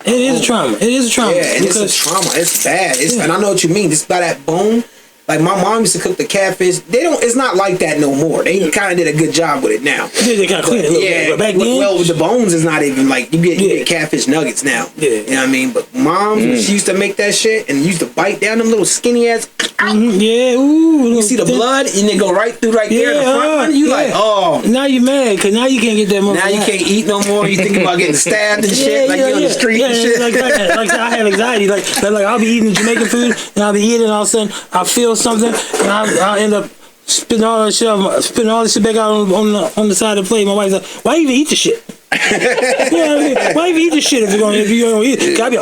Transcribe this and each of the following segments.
It is a trauma. It is a trauma. Yeah, and it's a trauma. It's bad. And I know what you mean. Just by that bone. Like my mom used to cook the catfish. It's not like that no more. They kind of did a good job with it now. They kind of clean it a little bit. But back then, well, with the bones is not even like you get catfish nuggets now. Yeah, you know what I mean. But mom, she used to make that shit and used to bite down them little skinny ass. Yeah, ooh. You see the blood and it go right through there in the front one. You like, oh. Now you mad because now you can't get that more. Now you can't eat no more. You think about getting stabbed and shit, like you on the street and shit. Like I have anxiety. Like I'll be eating Jamaican food and I'll be eating and all of a sudden I'll feel something and I'll end up spitting all this shit back out on the side of the plate. My wife's like, why even eat the shit? You know what I mean? Why even eat the shit if you're gonna eat it? Gotta be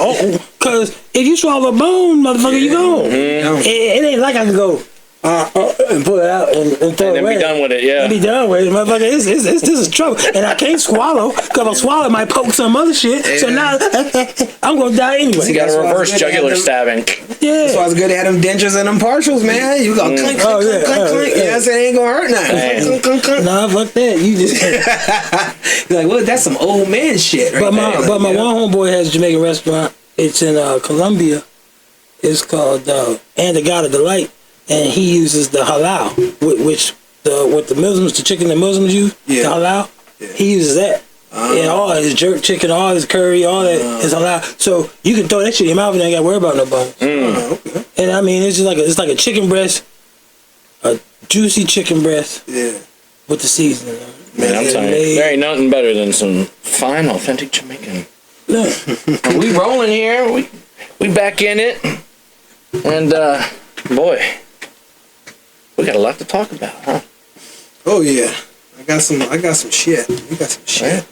because if you swallow a bone, motherfucker, you go. It ain't like I can go and pull it out and throw it away. And be done with it, yeah. And be done with it, motherfucker. This is trouble. And I can't swallow, because if I swallow, it might poke some other shit. Yeah. So now, I'm going to die anyway. So you got a reverse jugular stabbing. Yeah. That's why it's good to have them dentures and them partials, man. You go clink, clink, clink, clink. You know what I'm saying? It ain't going to hurt nothing. Clink, clink, clink. Nah, fuck that. You just... You're like, well, that's some old man shit right there. But my one homeboy has a Jamaican restaurant. It's in Colombia. It's called And the God of Delight. And he uses the halal, which the Muslims, the chicken that Muslims use, the halal, he uses that. And all his jerk chicken, all his curry, all that is halal. So you can throw that shit in your mouth and you ain't got to worry about no bones. Okay. And I mean, it's just like a chicken breast, a juicy chicken breast with the seasoning. Man, I'm telling you, there ain't nothing better than some fine, authentic Jamaican. We rolling here. We back in it. And, boy... we got a lot to talk about, huh? Oh yeah, I got some shit. We got some shit. Right.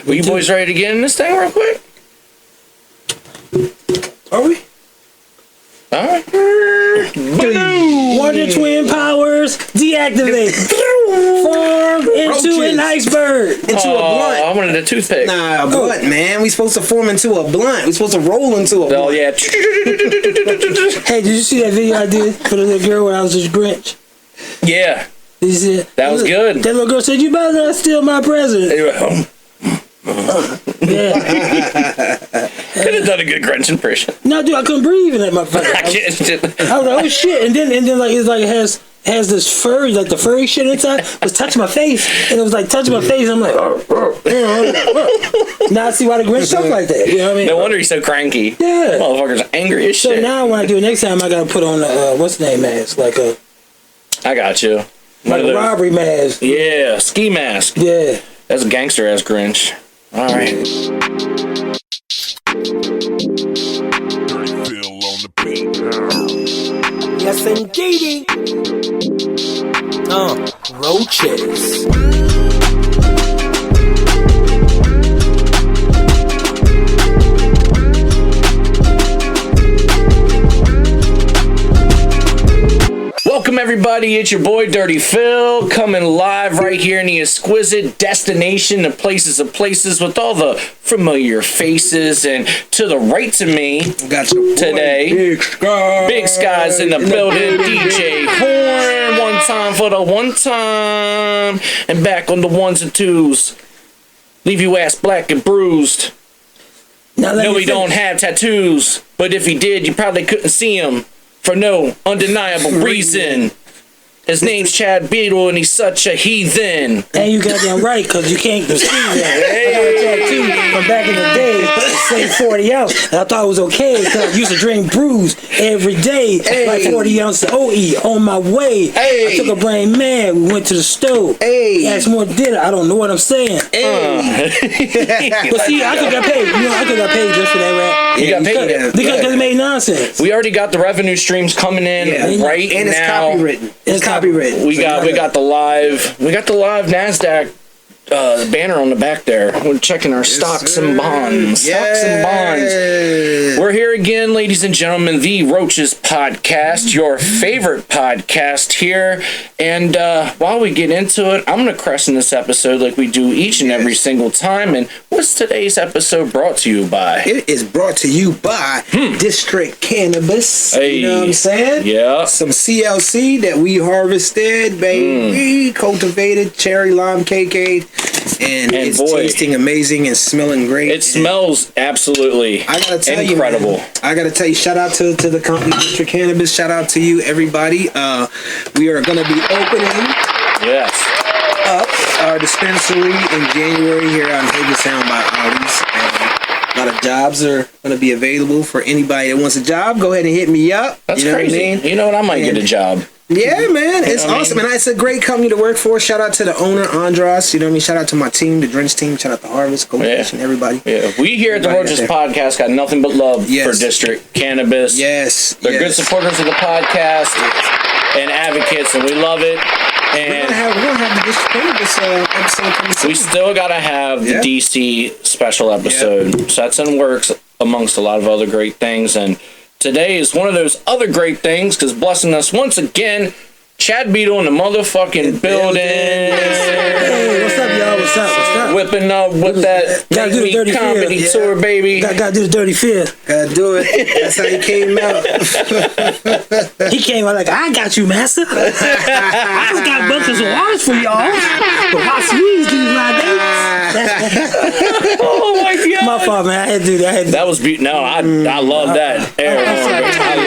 Well, you boys ready to get in this thing real quick? Are we? All right. Wonder Twin powers deactivate. Form into an iceberg. Into a blunt. I wanted a toothpick. Nah, a blunt, man. We supposed to form into a blunt. We supposed to roll into a blunt. Oh yeah. Hey, did you see that video I did for the little girl when I was just Grinch? Yeah. Did you see it? That was good. That little girl said, "You better not steal my present." Yeah. Could have done a good Grinch impression. No, dude, I couldn't breathe in that motherfucker. I was like, oh shit, and then like it's like it has this fur, like the furry shit inside was touching my face, and it was like touching my face. I'm like, now I see why the Grinch talk like that. You know what I mean? No wonder he's so cranky. Yeah, motherfucker's angry as shit. So now when I do it next time, I gotta put on what's the name mask, like a. I got you. Like a robbery mask. Yeah, ski mask. Yeah, that's a gangster ass Grinch. All right. Yes, indeedy. Roaches. Welcome everybody, it's your boy Dirty Phil, coming live right here in the exquisite destination of places with all the familiar faces. And to the right of me today, Big Sky's in the building, DJ Horn, one time for the one time, and back on the ones and twos, leave you ass black and bruised. No, he don't have tattoos, but if he did, you probably couldn't see him. For no undeniable reason. His name's Chad Beadle, and he's such a heathen. And you got that right, because you can't see that. I got a tattoo from back in the day that said 40 ounce. And I thought it was okay, because I used to drink brews every day. Like 40 ounces of OE on my way. I took a brain man. We went to the stove. Asked more dinner. I don't know what I'm saying. But see, I could got paid. You know, I could got paid just for that rap. You got paid? Because it made nonsense. We already got the revenue streams coming in right and it's now. Copywritten. It's copywritten. We got the live NASDAQ banner on the back there. We're checking our stocks and bonds. Stocks and bonds. We're here again, ladies and gentlemen, the Roaches podcast, your favorite podcast here. And while we get into it, I'm going to crescent this episode like we do each and every single time. And what's today's episode brought to you by? It is brought to you by District Cannabis. Hey. You know what I'm saying? Yeah. Some CLC that we harvested, baby. Cultivated cherry lime cake. and it's boy, tasting amazing and smelling great. It smells absolutely I gotta tell incredible. You, man, I gotta tell you, shout out to the company, Mr. Cannabis. Shout out to you, everybody. We are gonna be opening up our dispensary in January here on Hagerstown by Ollie's. A lot of jobs are going to be available for anybody that wants a job. Go ahead and hit me up. That's you know crazy. What I mean? You know what? I might get a job. Yeah, man. It's awesome. And it's a great company to work for. Shout out to the owner, Andras. You know what I mean? Shout out to my team, the Drench team. Shout out to Harvest, Coach, and everybody. Yeah. We here at the Roaches podcast got nothing but love for District Cannabis. Yes. They're good supporters of the podcast and advocates, and we love it. And we're gonna have the District Cannabis episode coming soon. We still gotta have the DC special episode. So that's in works amongst a lot of other great things. And today is one of those other great things because blessing us once again, Chad Beadle in the motherfucking building. Hey, what's up, y'all? What's up? What's up? Whipping up with that Gotta do the dirty comedy feel. tour, baby. Gotta do the dirty feel. Gotta do it. That's how he came out. He came out like, I got you, master. I just got buckets of waters for y'all. But my sweets these nowadays. Oh my god. My fault, man. I had to do that. That was beautiful. No, I love that. I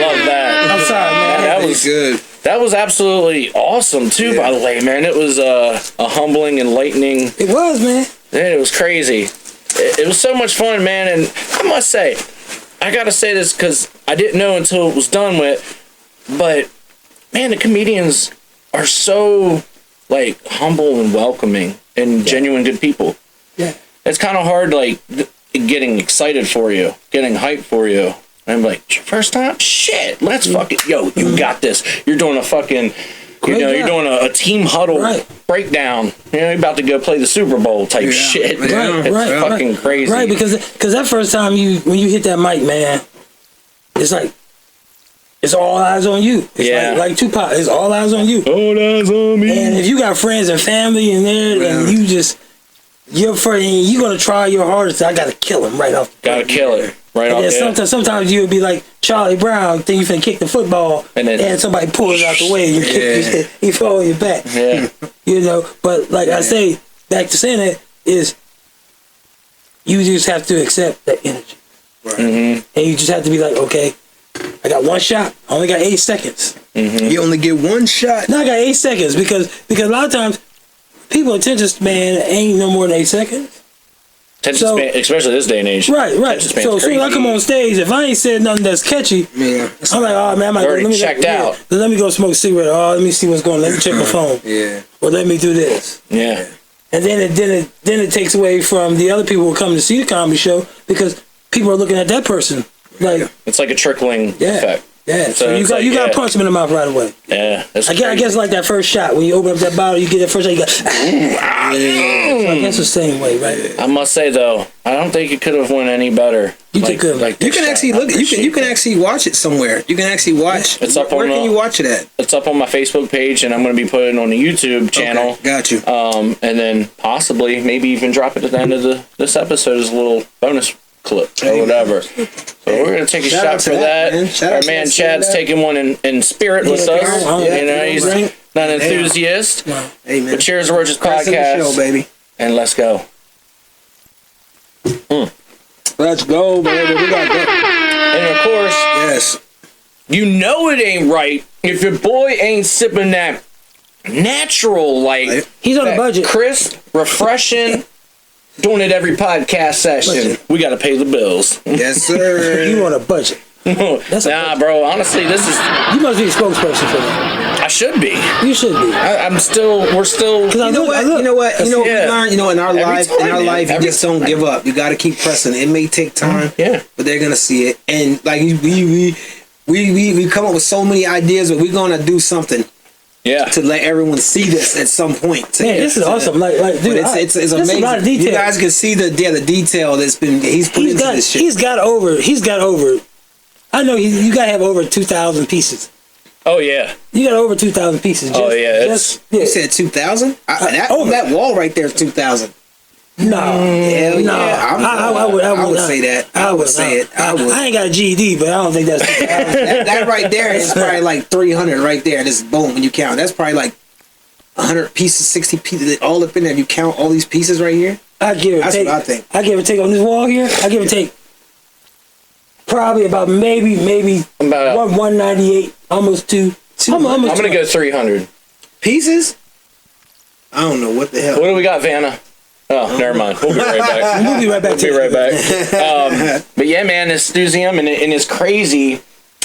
love that. I'm sorry, man. That was good. That was absolutely awesome too, by the way, man. It was a humbling, enlightening. It was, man. Man, it was crazy. It was so much fun, man. And I must say, I gotta say this because I didn't know until it was done with, but man, the comedians are so like humble and welcoming and genuine good people. Yeah. It's kind of hard, like getting excited for you, getting hyped for you. I'm like, first time? Shit, let's fucking, yo, you got this. You're doing a fucking, you're doing a team huddle breakdown. You know, you're about to go play the Super Bowl type shit. It's fucking crazy. Right, because that first time when you hit that mic, man, it's like, it's all eyes on you. It's like Tupac, it's all eyes on you. All eyes on me. And if you got friends and family in there, and you're going to try your hardest, I got to kill him right off. Gotta kill it. Right and then sometimes you'll be like Charlie Brown, think you finna kick the football, and somebody pulls out the way and you fall on your back. Yeah. You know, but like I say, back to saying that is, you just have to accept that energy. Right. Mm-hmm. And you just have to be like, okay, I got one shot. I only got 8 seconds. Mm-hmm. You only get one shot. No, I got 8 seconds because a lot of times people attention span ain't no more than 8 seconds. Attention span, especially this day and age. Right. So as soon as I come on stage, if I ain't said nothing that's catchy, I'm like, oh man, let me go smoke a cigarette. Oh, let me see what's going on. Let me check my phone. Or let me do this. Yeah. And then it takes away from the other people who come to see the comedy show because people are looking at that person like it's like a trickling effect. Yeah, so you got to punch them in the mouth right away. Yeah, I guess like that first shot when you open up that bottle, you get that first shot, you go. So I guess the same way, right? I must say though, I don't think it could have went any better. You can actually look. You can actually watch it somewhere. You can actually watch. It's up Where can you watch it at? It's up on my Facebook page, and I'm going to be putting it on the YouTube channel. Okay, got you. And then possibly maybe even drop it at the end of this episode as a little bonus clip or whatever. So we're gonna take a shot for that. Our man Chad's taking one in spirit with us. You know, he's not an enthusiast. Hey, man. But cheers to Roaches podcast, show, baby. And let's go. Let's go, baby. We got that. And of course, you know it ain't right if your boy ain't sipping that natural, like he's on a budget, crisp, refreshing. Doing it every podcast session. We got to pay the bills. Yes, sir. You on a budget. Nah, bro. Honestly, this is. You must be a spokesperson for that. I should be. You should be. We're still. You know what? You know what we learned. You know, in our life, you just don't give up. You got to keep pressing. It may take time. But they're gonna see it, and like we come up with so many ideas, but we're gonna do something. To let everyone see this at some point. Man, this is awesome. Like, dude, it's amazing. A lot of detail. You guys can see the detail that's been he's put into this shit. He's got over. I know you gotta have over 2,000 pieces. Oh yeah. You got over 2,000 pieces. You said 2,000? That wall right there is 2,000. No, hell no. I would say that. I would say it. I ain't got a GED, but I don't think that's that right there is probably like 300 right there. This boom when you count. That's probably like 100 pieces, 60 pieces, all up in there. You count all these pieces right here. That's what I think. I give or take on this wall here. I give or take probably about maybe about 198, almost 2. I'm gonna go 300 pieces. I don't know what the hell. What do we got, Vanna? Oh, never mind. We'll be right back. We'll be right back. But yeah, man, this museum and it's crazy.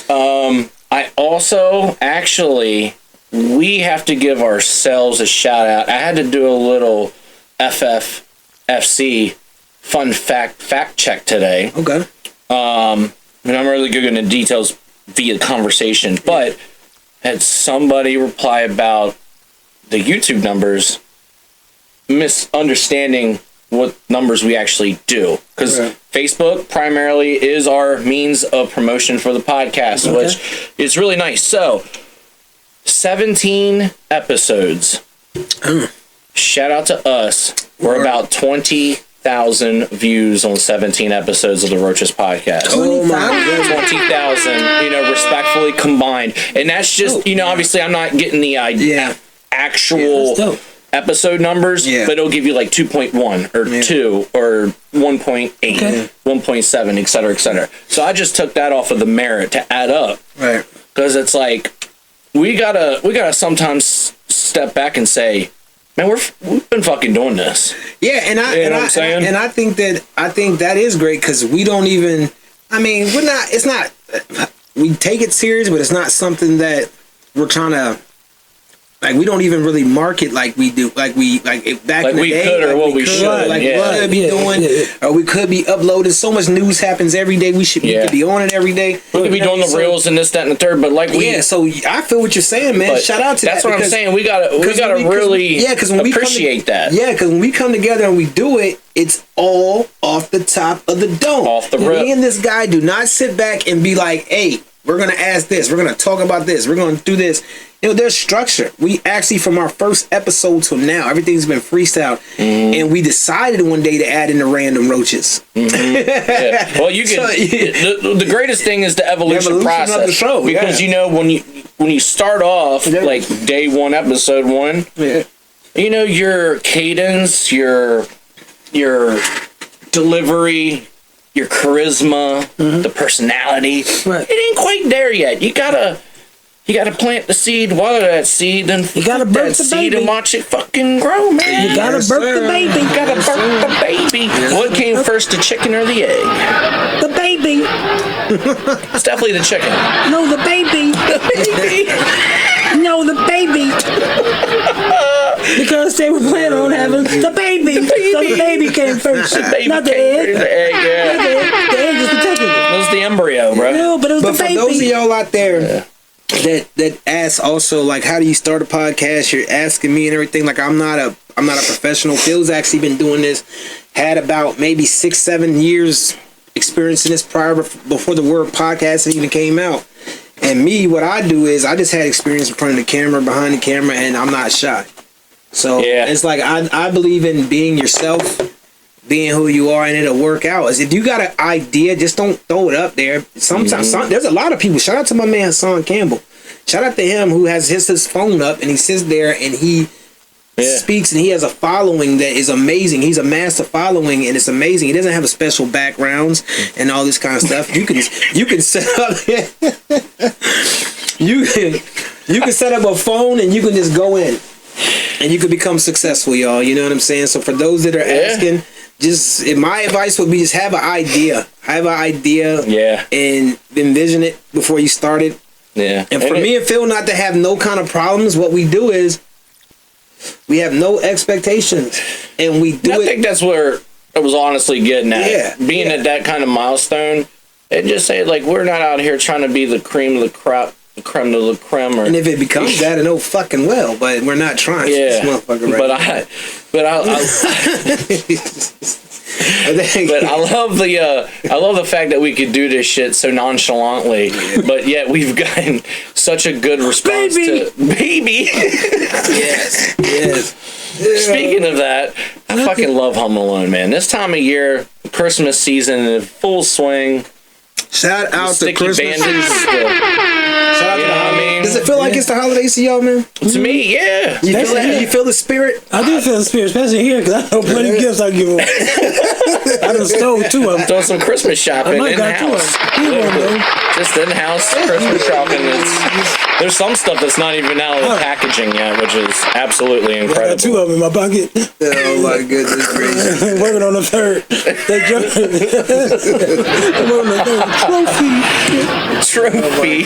I also actually, we have to give ourselves a shout out. I had to do a little FFFC fun fact check today. Okay. And I'm really good into details via conversation, but had somebody reply about the YouTube numbers, misunderstanding what numbers we actually do, because Facebook primarily is our means of promotion for the podcast, which is really nice. So 17 episodes. Shout out to us. We're about 20,000 views on 17 episodes of the Roaches podcast. Oh my God. 20,000, respectfully combined. And that's just, obviously I'm not getting the actual episode numbers, but it'll give you like 2.1 or 2 or 1.8, 1.7, et cetera, et cetera. So I just took that off of the merit to add up. Right. Because it's like, we gotta sometimes step back and say, man, we've been fucking doing this. Yeah, and I think that is great, because we don't even. I mean, it's not. We take it serious, but it's not something that we're trying to. Like, we don't even really market like we do, back in the day. Could, or what we should. Like we could be doing, or we could be uploading. So much news happens every day. We could be on it every day. We could be doing the reels and this, that, and the third. But so I feel what you're saying, man. Shout out to that's what I'm saying. We gotta really appreciate that. Yeah, because when we come together and we do it, it's all off the top of the dome. Off the rip. Me and this guy do not sit back and be like, hey, we're going to ask this. We're going to talk about this. We're going to do this. There's structure. We actually, from our first episode till now, everything's been freestyle. And we decided one day to add in the random roaches. Well, you can. The greatest thing is the evolution process of the show. Because, when you start off, like day one, episode 1, your cadence, your delivery, your charisma, the personality, it ain't quite there yet. You gotta plant the seed, water that seed, then you gotta birth the seed baby and watch it fucking grow, man. You gotta birth the baby. You gotta birth the baby. What came first, the chicken or the egg? The baby. It's definitely the chicken. No, the baby. The baby. No, the baby. Because they were planning on having the baby. So the baby came first. Not the egg. The egg, The egg is the chicken. It was the embryo, bro. No, but it was the baby. But for those of y'all out there that ask also, like, how do you start a podcast? You're asking me and everything. Like, I'm not a professional. Phil's actually been doing this. Had about maybe 6-7 years experience in this before the word podcast even came out. And me, what I do is I just had experience in front of the camera, behind the camera, and I'm not shy. So it's like I believe in being yourself, being who you are, and it'll work out. As if you got an idea, just don't throw it up there. Sometimes there's a lot of people. Shout out to my man Son Campbell. Shout out to him who has his phone up and he sits there and he speaks, and he has a following that is amazing. He's a massive following, and it's amazing. He doesn't have a special backgrounds and all this kind of stuff. You can set up you can set up a phone and you can just go in. And you could become successful, y'all. You know what I'm saying? So for those that are asking, my advice would be just have an idea. Have an idea. And envision it before you start it. Yeah. And for me and Phil not to have no kind of problems, what we do is we have no expectations. And we do it. I think that's where I was honestly getting at. Being at that kind of milestone, and just say, like, we're not out here trying to be the cream of the crop. The creme de la creme, and if it becomes that, I know fucking well, but we're not trying. This motherfucker right but I love the fact that we could do this shit so nonchalantly, but yet we've gotten such a good response to baby. Yes. Speaking of that, I fucking love Home Alone, man. This time of year, Christmas season in full swing. Shout out to sticky Christmas. bandits. Shout out to the holidays. Does it feel like it's the holidays to y'all, man? To me, yeah. You feel that? You feel the spirit? I do feel the spirit, especially here, because I know plenty of gifts I give away. I done stole 2 of them. Doing some Christmas shopping I in got 2 of house. them. Just in house Christmas shopping. There's some stuff that's not even out of the packaging yet, which is absolutely I incredible. got 2 of them in my pocket. Oh my goodness gracious. I'm working on the 3rd. I'm working on the 3rd. Trophy.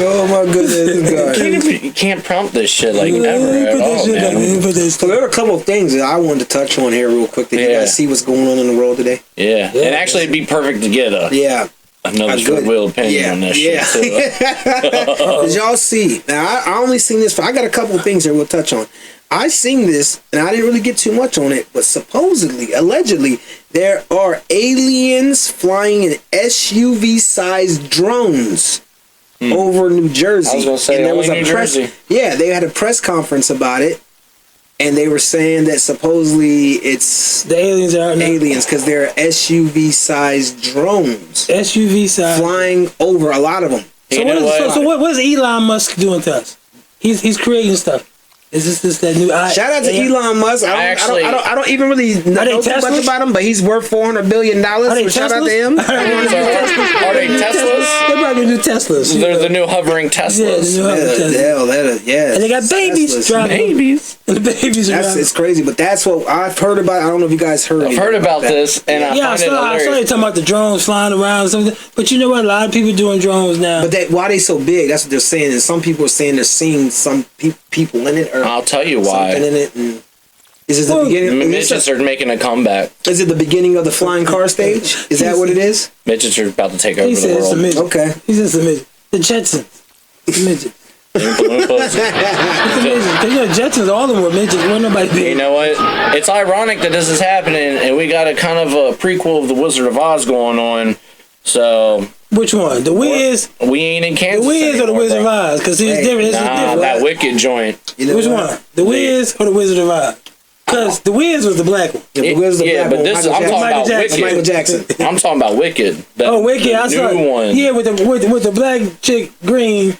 Oh my goodness. God. You can't prompt this shit like ever at all, man. So there are a couple of things that I wanted to touch on here real quick. Did you guys see what's going on in the world today? Yeah. And actually it'd be perfect to get another goodwill opinion on this shit. So. Did y'all see? Now I only seen this. I got a couple of things here we'll touch on. I seen this and I didn't really get too much on it, but supposedly, allegedly, there are aliens flying in SUV-sized drones over New Jersey. I was gonna say, and there was New Jersey. Yeah, they had a press conference about it, and they were saying that supposedly it's the aliens are aliens because they're SUV-sized drones. SUV-sized flying over a lot of them. So what is Elon Musk doing to us? He's creating stuff. Is this that new? Shout out to Elon Musk. I don't even really know too much about him, but he's worth $400 billion. So shout out to him. Are they Teslas? They're probably new Teslas. They're the new hovering Teslas. Yeah, the new hovering Teslas. Yeah. And they got babies driving. Babies. And the babies are driving. It's crazy, but that's what I've heard about. I don't know if you guys heard. I've heard about this, and I saw you talking about the drones flying around and something. But you know what? A lot of people doing drones now. But why they so big? That's what they're saying. And some people are saying they're seeing some people in it. Or I'll tell you why. In it. And is it the beginning? Midgets are making a comeback. Is it the beginning of the flying car stage? Is that what it is? Midgets are about to take over the It's a world. midget. Okay. He says the midget. The Jetsons. The midget. It's amazing. 'Cause, you know, Jetsons, all of them were midgets. Weren't nobody big. You know what? It's ironic that this is happening, and we got a kind of a prequel of the Wizard of Oz going on. So which one? The Wiz? We ain't in Kansas. The Wiz or the Wizard of Oz? Because it's different. It's different. That Wicked joint. You know which one? The Wiz or the Wizard of Oz? Because the Wiz was the black one. The Wiz the black but one. this I'm talking about Wicked. Michael Jackson. I'm talking about Wicked. Wicked. I saw new one. Yeah, with the black chick green.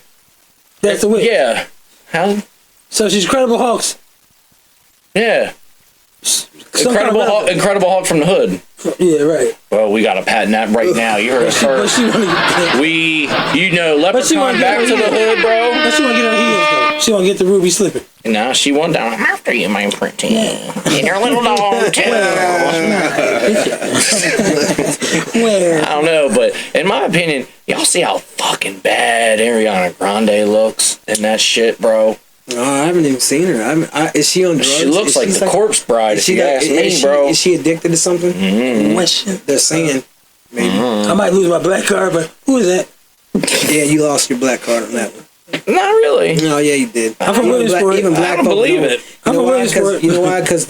That's the Wiz. Yeah. How? So she's Incredible Hulks. Yeah. Incredible Hulk from the Hood. Yeah, right. Well, we got to patent that right now. You heard us first. Leprechaun back to the Hood, bro. But she want to get her heels, though. She want to get the ruby slipper. Nah, she won down. I'm after you, my pretty. And your little dog, too. I don't know, but in my opinion, y'all see how fucking bad Ariana Grande looks in that shit, bro? No, I haven't even seen her. Is she on drugs? She looks like the corpse bride, if you ask me, bro. Is she addicted to something? Mm-hmm. They're saying. Maybe. I might lose my black card, but who is that? Yeah, you lost your black card on that one. Not really. No, yeah, you did. I'm from Williamsport. Even black I don't believe it. You know why? Because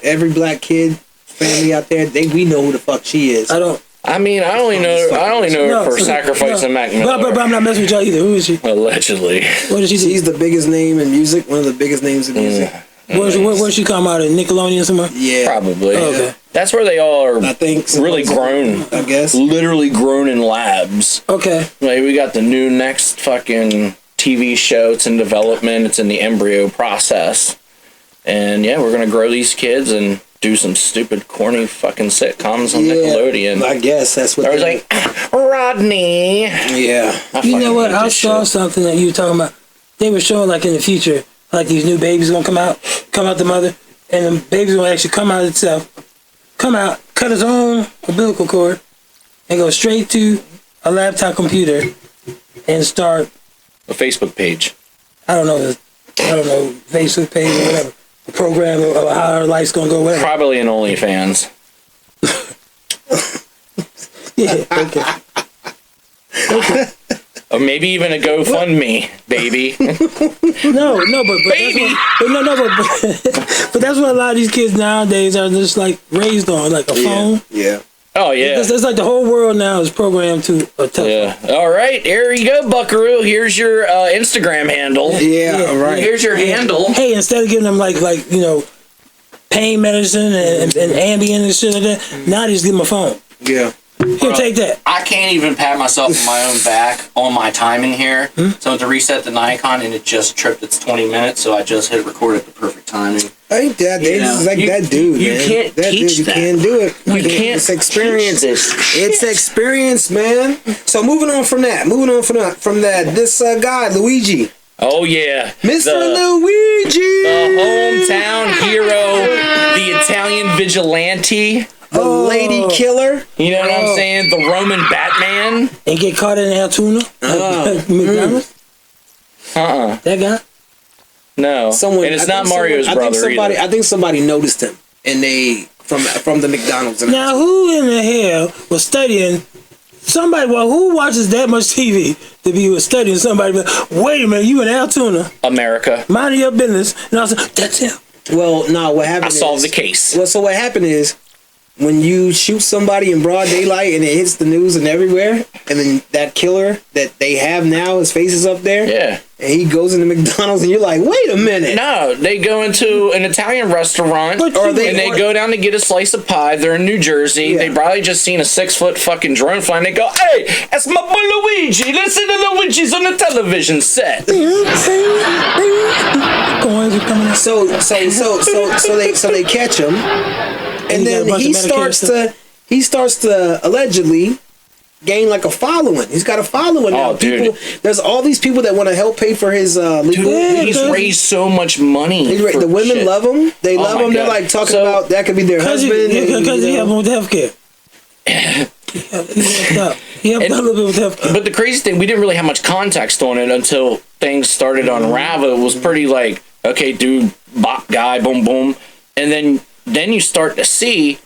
every black kid family out there, we know who the fuck she is. I don't. I only know her for sacrificing Mac Miller. But I'm not messing with y'all either. Who is she? Allegedly. What is she? She's the biggest name in music. One of the biggest names in music. Where she come out of Nickelodeon somewhere? Yeah, probably. Oh, okay. That's where they all are. I think really grown. I guess literally grown in labs. Okay. Like we got the new next fucking TV show. It's in development. It's in the embryo process. And yeah, we're gonna grow these kids and do some stupid, corny fucking sitcoms on Nickelodeon. I guess that's what. I was like, Rodney. Yeah. You know what? I saw something that you were talking about. They were showing like in the future, like these new babies gonna come out the mother, and the baby's gonna actually come out itself, cut its own umbilical cord, and go straight to a laptop computer and start a Facebook page. I don't know, Facebook page or whatever. A program of how our life's gonna go, whatever. Probably an OnlyFans. Yeah, okay. Or maybe even a GoFundMe, baby. No, but baby. But that's what a lot of these kids nowadays are just like raised on, like a phone. Yeah. Oh yeah. It's like the whole world now is programmed to a telephone. Yeah. All right, here you go, Buckaroo. Here's your Instagram handle. Yeah. All right. Here's your handle. Hey, instead of giving them like pain medicine and Ambien and shit like that, now they just give them a phone. Yeah. Here, take that. I can't even pat myself on my own back on my timing here. So I went to reset the Nikon and it just tripped its 20 minutes. So I just hit record at the perfect timing. Ain't that it's like that dude? You man. can't that teach dude, that. You can't do it. You can't. It's experience. Teach this. It's experience, man. So moving on from that. This guy Luigi. Oh yeah, Mr. Luigi, the hometown hero, the Italian vigilante. The lady killer. You know what I'm saying? The Roman Batman. And get caught in Altoona. McDonald's. That guy. No. And it's not Mario's brother either. I think somebody noticed him, and they from the McDonald's. Now, who in the hell was studying? Somebody, who watches that much TV to be studying somebody? Wait a minute, you in Altoona? America. Minding your business, and I was like, that's him. Well, no, what happened? I solved the case. Well, so what happened is, when you shoot somebody in broad daylight and it hits the news and everywhere, and then that killer that they have now, his face is up there. Yeah. And he goes into McDonald's and you're like, wait a minute. No, they go into an Italian restaurant and they go down to get a slice of pie. They're in New Jersey. Yeah. They probably just seen a 6-foot fucking drone fly and they go, hey, that's my boy Luigi. Listen to Luigi's on the television set. So they catch him. And then he starts to allegedly gain like a following. He's got a following now. Dude. There's all these people that want to help pay for his legal. He's raised so much money. The women love him. They love him. God. They're like talking about that could be their husband. Because he helped him with healthcare. He helped a little bit with healthcare. But the crazy thing, we didn't really have much context on it until things started to unravel. It was pretty like, okay, dude, bop guy, boom, boom. And then you start to see,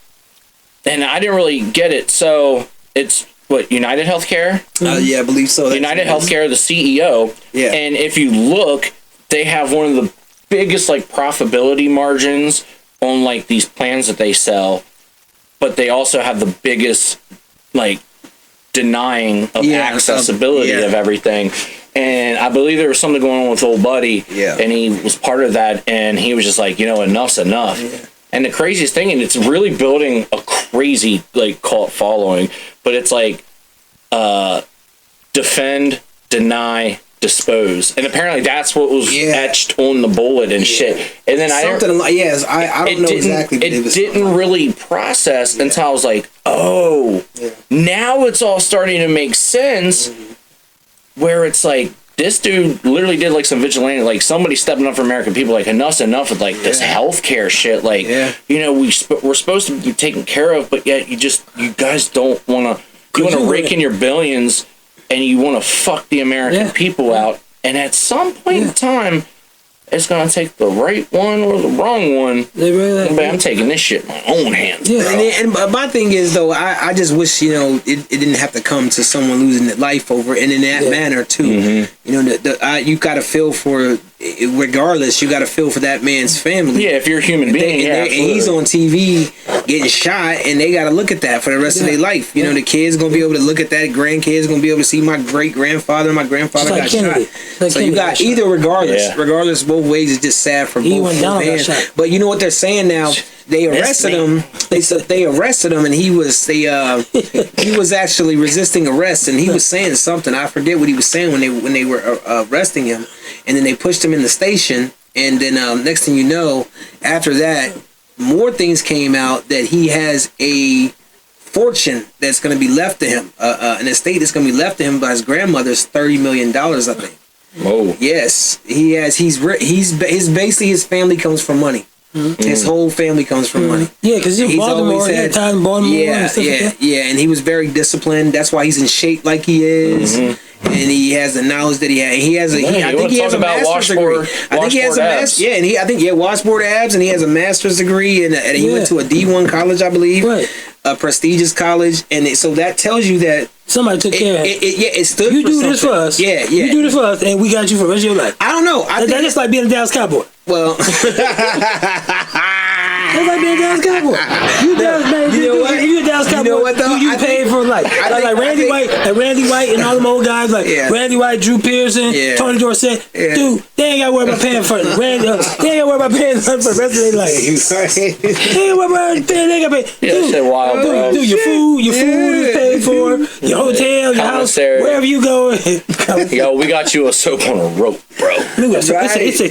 and I didn't really get it. So it's United Healthcare? Yeah, I believe so. United Healthcare, the CEO. Yeah. And if you look, they have one of the biggest like profitability margins on like these plans that they sell, but they also have the biggest like denying of accessibility of everything. And I believe there was something going on with old buddy, and he was part of that, and he was just like, enough's enough. Yeah. And the craziest thing, and it's really building a crazy like cult following, but it's like defend, deny, dispose, and apparently that's what was etched on the bullet and shit. And then I don't know exactly. It didn't really process until I was like, now it's all starting to make sense. Where it's like, this dude literally did like some vigilante, like somebody stepping up for American people, like enough's enough with like this healthcare shit. Like, we're supposed to be taken care of, but yet you guys don't want to rake in your billions and you want to fuck the American people out. And at some point in time, it's going to take the right one or the wrong one. But I'm taking this shit in my own hands. Yeah, and my thing is, though, I just wish, it didn't have to come to someone losing their life over it, and in that manner, too. Mm-hmm. You got to feel for, regardless, you got to feel for that man's family. Yeah, if you're a human being, and he's on TV getting shot, and they got to look at that for the rest of their life. The kids going to be able to look at that, grandkids going to be able to see my great-grandfather, my grandfather got shot. So you got either regardless, both ways is just sad for both fans. But you know what they're saying now? They arrested him. They arrested him, and he was actually resisting arrest, and he was saying something. I forget what he was saying when they were arresting him, and then they pushed him in the station, and then next thing you know, after that, more things came out that he has a fortune that's going to be left to him, an estate that's going to be left to him by his grandmother's $30 million, I think. Whoa. Yes, he has. He's basically his family comes from money. Mm-hmm. His whole family comes from money. Yeah, because he's Baltimore. And he was very disciplined. That's why he's in shape like he is. Mm-hmm. And he has the knowledge that he has. I think he has a master's degree. I think he has a master's. Yeah, and I think washboard abs, and he has a master's degree, and he went to a D1 college, I believe, a prestigious college, and so that tells you that somebody took care of it. It stood. You for do something. This for us. Yeah. You do this for us, and we got you for the rest of your life. I don't know. That's just like being a Dallas Cowboy. Well. That's like being a Dallas Cowboy. You a Dallas Cowboy. You know what though? You paid for life. Like Randy White and all them old guys like Randy White, Drew Pearson, Tony Dorsett. Dude, they ain't got to worry about paying for it. They ain't got to worry about paying for the rest of their life. They ain't got to worry about paying. They ain't got to pay. That shit wild, bro. Dude, your food is paid your hotel, your house, Commissary. wherever you go. Yo, we got you a soap on a rope, bro. It's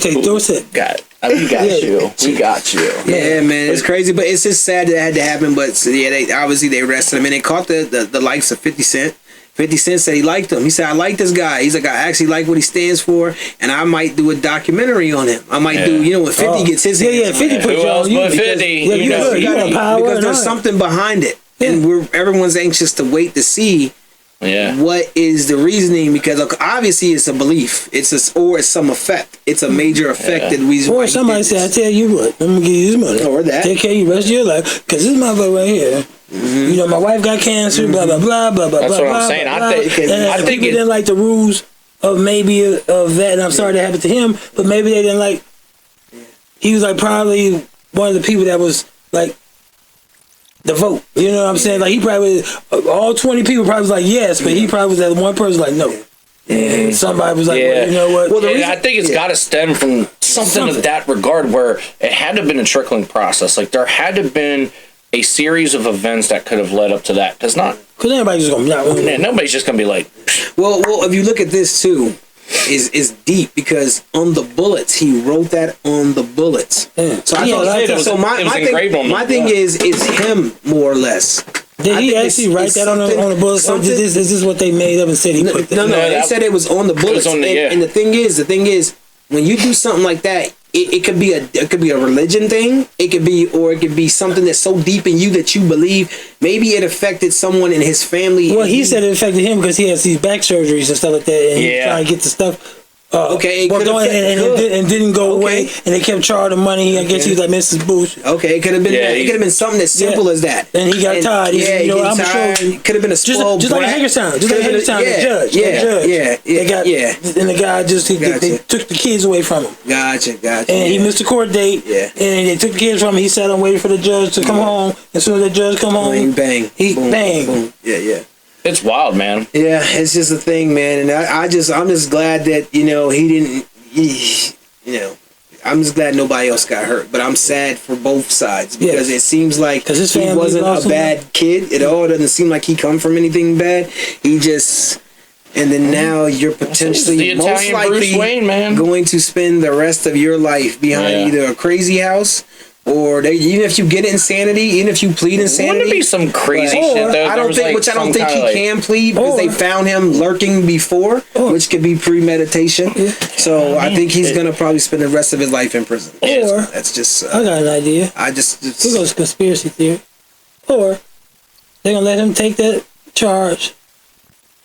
a Dorset. Got we got you. We got you. Yeah, man, it's crazy, but it's just sad that it had to happen. But yeah, they arrested him, and they caught the likes of 50 Cent. 50 Cent said he liked him. He said, I like this guy. He's like, I actually like what he stands for, and I might do a documentary on him. I might do, when 50 gets his hands on 50 it. put Who else but 50? Because there's something behind it. And everyone's anxious to wait to see what is the reasoning, because obviously it's a belief. It's some effect. It's a major effect that we. Or somebody say, I tell you what, I'm gonna give you this money. Or that. Take care of you the rest of your life, because this motherfucker right here. You know, my wife got cancer. Blah blah blah blah blah. That's blah, what I'm blah, saying. blah, I think people didn't like the rules of maybe of that, and I'm sorry that happened to him. But maybe they didn't like. He was like probably one of the people that was like. The vote, you know what I'm saying? Like he probably, all 20 people probably was like yes, but he probably was that one person like no. And somebody was like, well, you know what? Well, I think it's got to stem from something of that regard, where it had to have been a trickling process. Like there had to have been a series of events that could have led up to that. Because everybody's just gonna nobody's just gonna be like. Well, if you look at this too. Is deep, because on the bullets he wrote that on the bullets. So I thought my thing is him more or less. Did he actually write that on the bullets? So is this what they made up and said he put that? No, they said it was on the bullets. And the thing is, when you do something like that, it could be a religion thing. It could be something that's so deep in you that you believe. Maybe it affected someone in his family. Well, he said it affected him because he has these back surgeries and stuff like that, and he's trying to get the stuff. It didn't go away, and they kept charging money. I guess he was like, "Mrs. Bush." Okay, it could have been. It could have been something as simple as that. And he got tired. I'm tired. sure. Could have been a spoiled just like Hagerstown. Just like Hagerstown. The judge. And the guy they took the kids away from him. Gotcha. And he missed the court date. And they took the kids from him. He sat and waited for the judge to come home. As soon as the judge come home, bang. Boom. Yeah. It's wild, man. Yeah, it's just a thing, man, and I'm just glad that he didn't. I'm just glad nobody else got hurt, but I'm sad for both sides because it seems like he wasn't a bad kid at all. It doesn't seem like he come from anything bad. He just. And then now you're potentially most likely going to spend the rest of your life behind either a crazy house. Or even if you get insanity, even if you plead insanity, wouldn't it be some crazy shit? I don't think he can plead because they found him lurking before, which could be premeditation. So I think he's gonna probably spend the rest of his life in prison. Or that's just. I got an idea. We're going to conspiracy theory. Or they're gonna let him take that charge.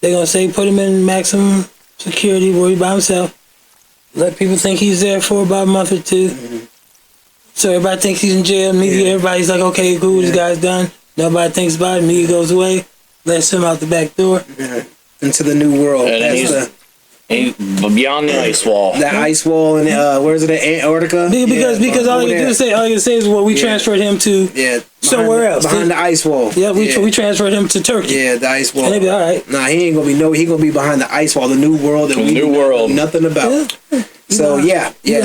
They're gonna say put him in maximum security where he's by himself. Let people think he's there for about a month or two. Mm-hmm. So everybody thinks he's in jail. Immediately everybody's like, okay, cool, this guy's done. Nobody thinks about it. Immediately goes away. Lets him out the back door. Into the new world. Beyond the ice wall. That ice wall in where is it, Antarctica? Because all you can say is, well, we transferred him to somewhere else. Behind the ice wall. Yeah, we transferred him to Turkey. Yeah, the ice wall. And they be all right. Nah, he ain't gonna be behind the ice wall, the new world that we know nothing about. So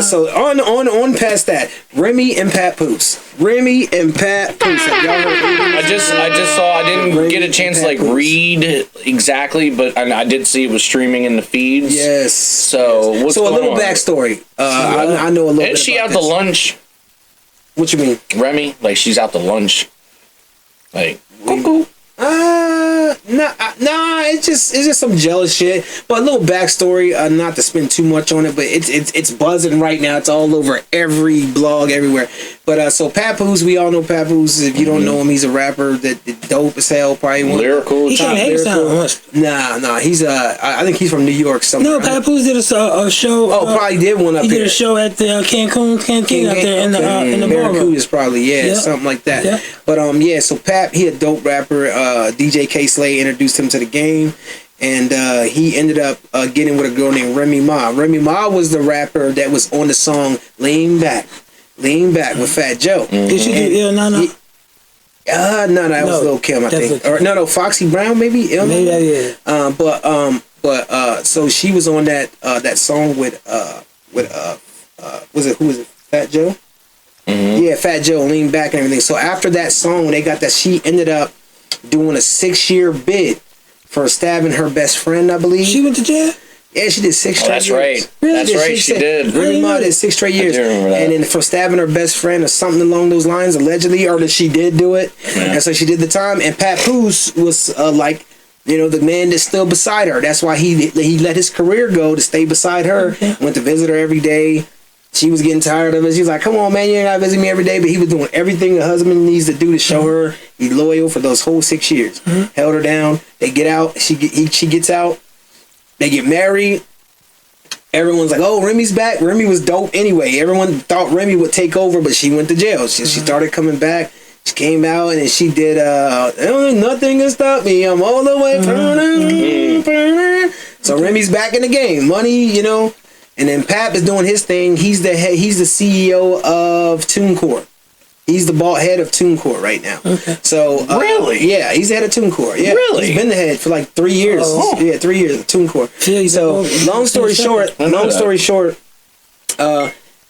so on past that, Remy and Papoose. Have y'all heard? I just saw. I didn't get a chance to read exactly, but I did see it was streaming in the feeds. Yes. So what's going on? A little backstory. I know a little bit. Is she about out to lunch? What you mean? Remy, she's out to lunch. Cuckoo. Nah, it's just some jealous shit. But a little backstory, not to spend too much on it, but it's buzzing right now. It's all over every blog, everywhere. But so Papoose, we all know Papoose. If you don't know him, he's a rapper that dope as hell. Probably one lyrical. He can't hate sound. Nah. He's I think he's from New York somewhere. No, Papoose did a show. Probably did one up there. He did a show at the Cancun up there in the Barracuda's probably something like that. Yeah. But so Pap, he a dope rapper. DJ K Slay introduced him to the game, and he ended up getting with a girl named Remy Ma. Remy Ma was the rapper that was on the song Lean Back with Fat Joe. Did she do No? No, that was Lil Kim, I think. Or no, Foxy Brown, maybe. Maybe But so she was on that song with who was it? Fat Joe. Mm-hmm. Yeah, Fat Joe, Lean Back and everything. So after that song, they got that. She ended up doing a 6-year bid for stabbing her best friend, I believe. She went to jail? Yeah, she did 6 straight years. Right. Really? That's right, she did. Remy Ma did 6 straight years. I do remember that. And then for stabbing her best friend or something along those lines, allegedly, or that she did do it. Yeah. And so she did the time. And Papoose was like, you know, the man that's still beside her. That's why he let his career go to stay beside her. Okay. Went to visit her every day. She was getting tired of it. She was like, come on, man, you're not visiting me every day. But he was doing everything a husband needs to do to show her he's loyal for those whole 6 years. Held her down. They get out. She gets out. They get married. Everyone's like, oh, Remy's back. Remy was dope anyway. Everyone thought Remy would take over, but she went to jail. She started coming back. She came out and she did Nothing Can Stop Me. I'm all the way. So Remy's back in the game. Money, you know. And then Pap is doing his thing. He's the CEO of TuneCore. He's the head of TuneCore right now. Okay. So really, yeah, he's the head of TuneCore. Yeah, really, he's been the head for like 3 years. Oh. Yeah, 3 years of TuneCore. So long story short,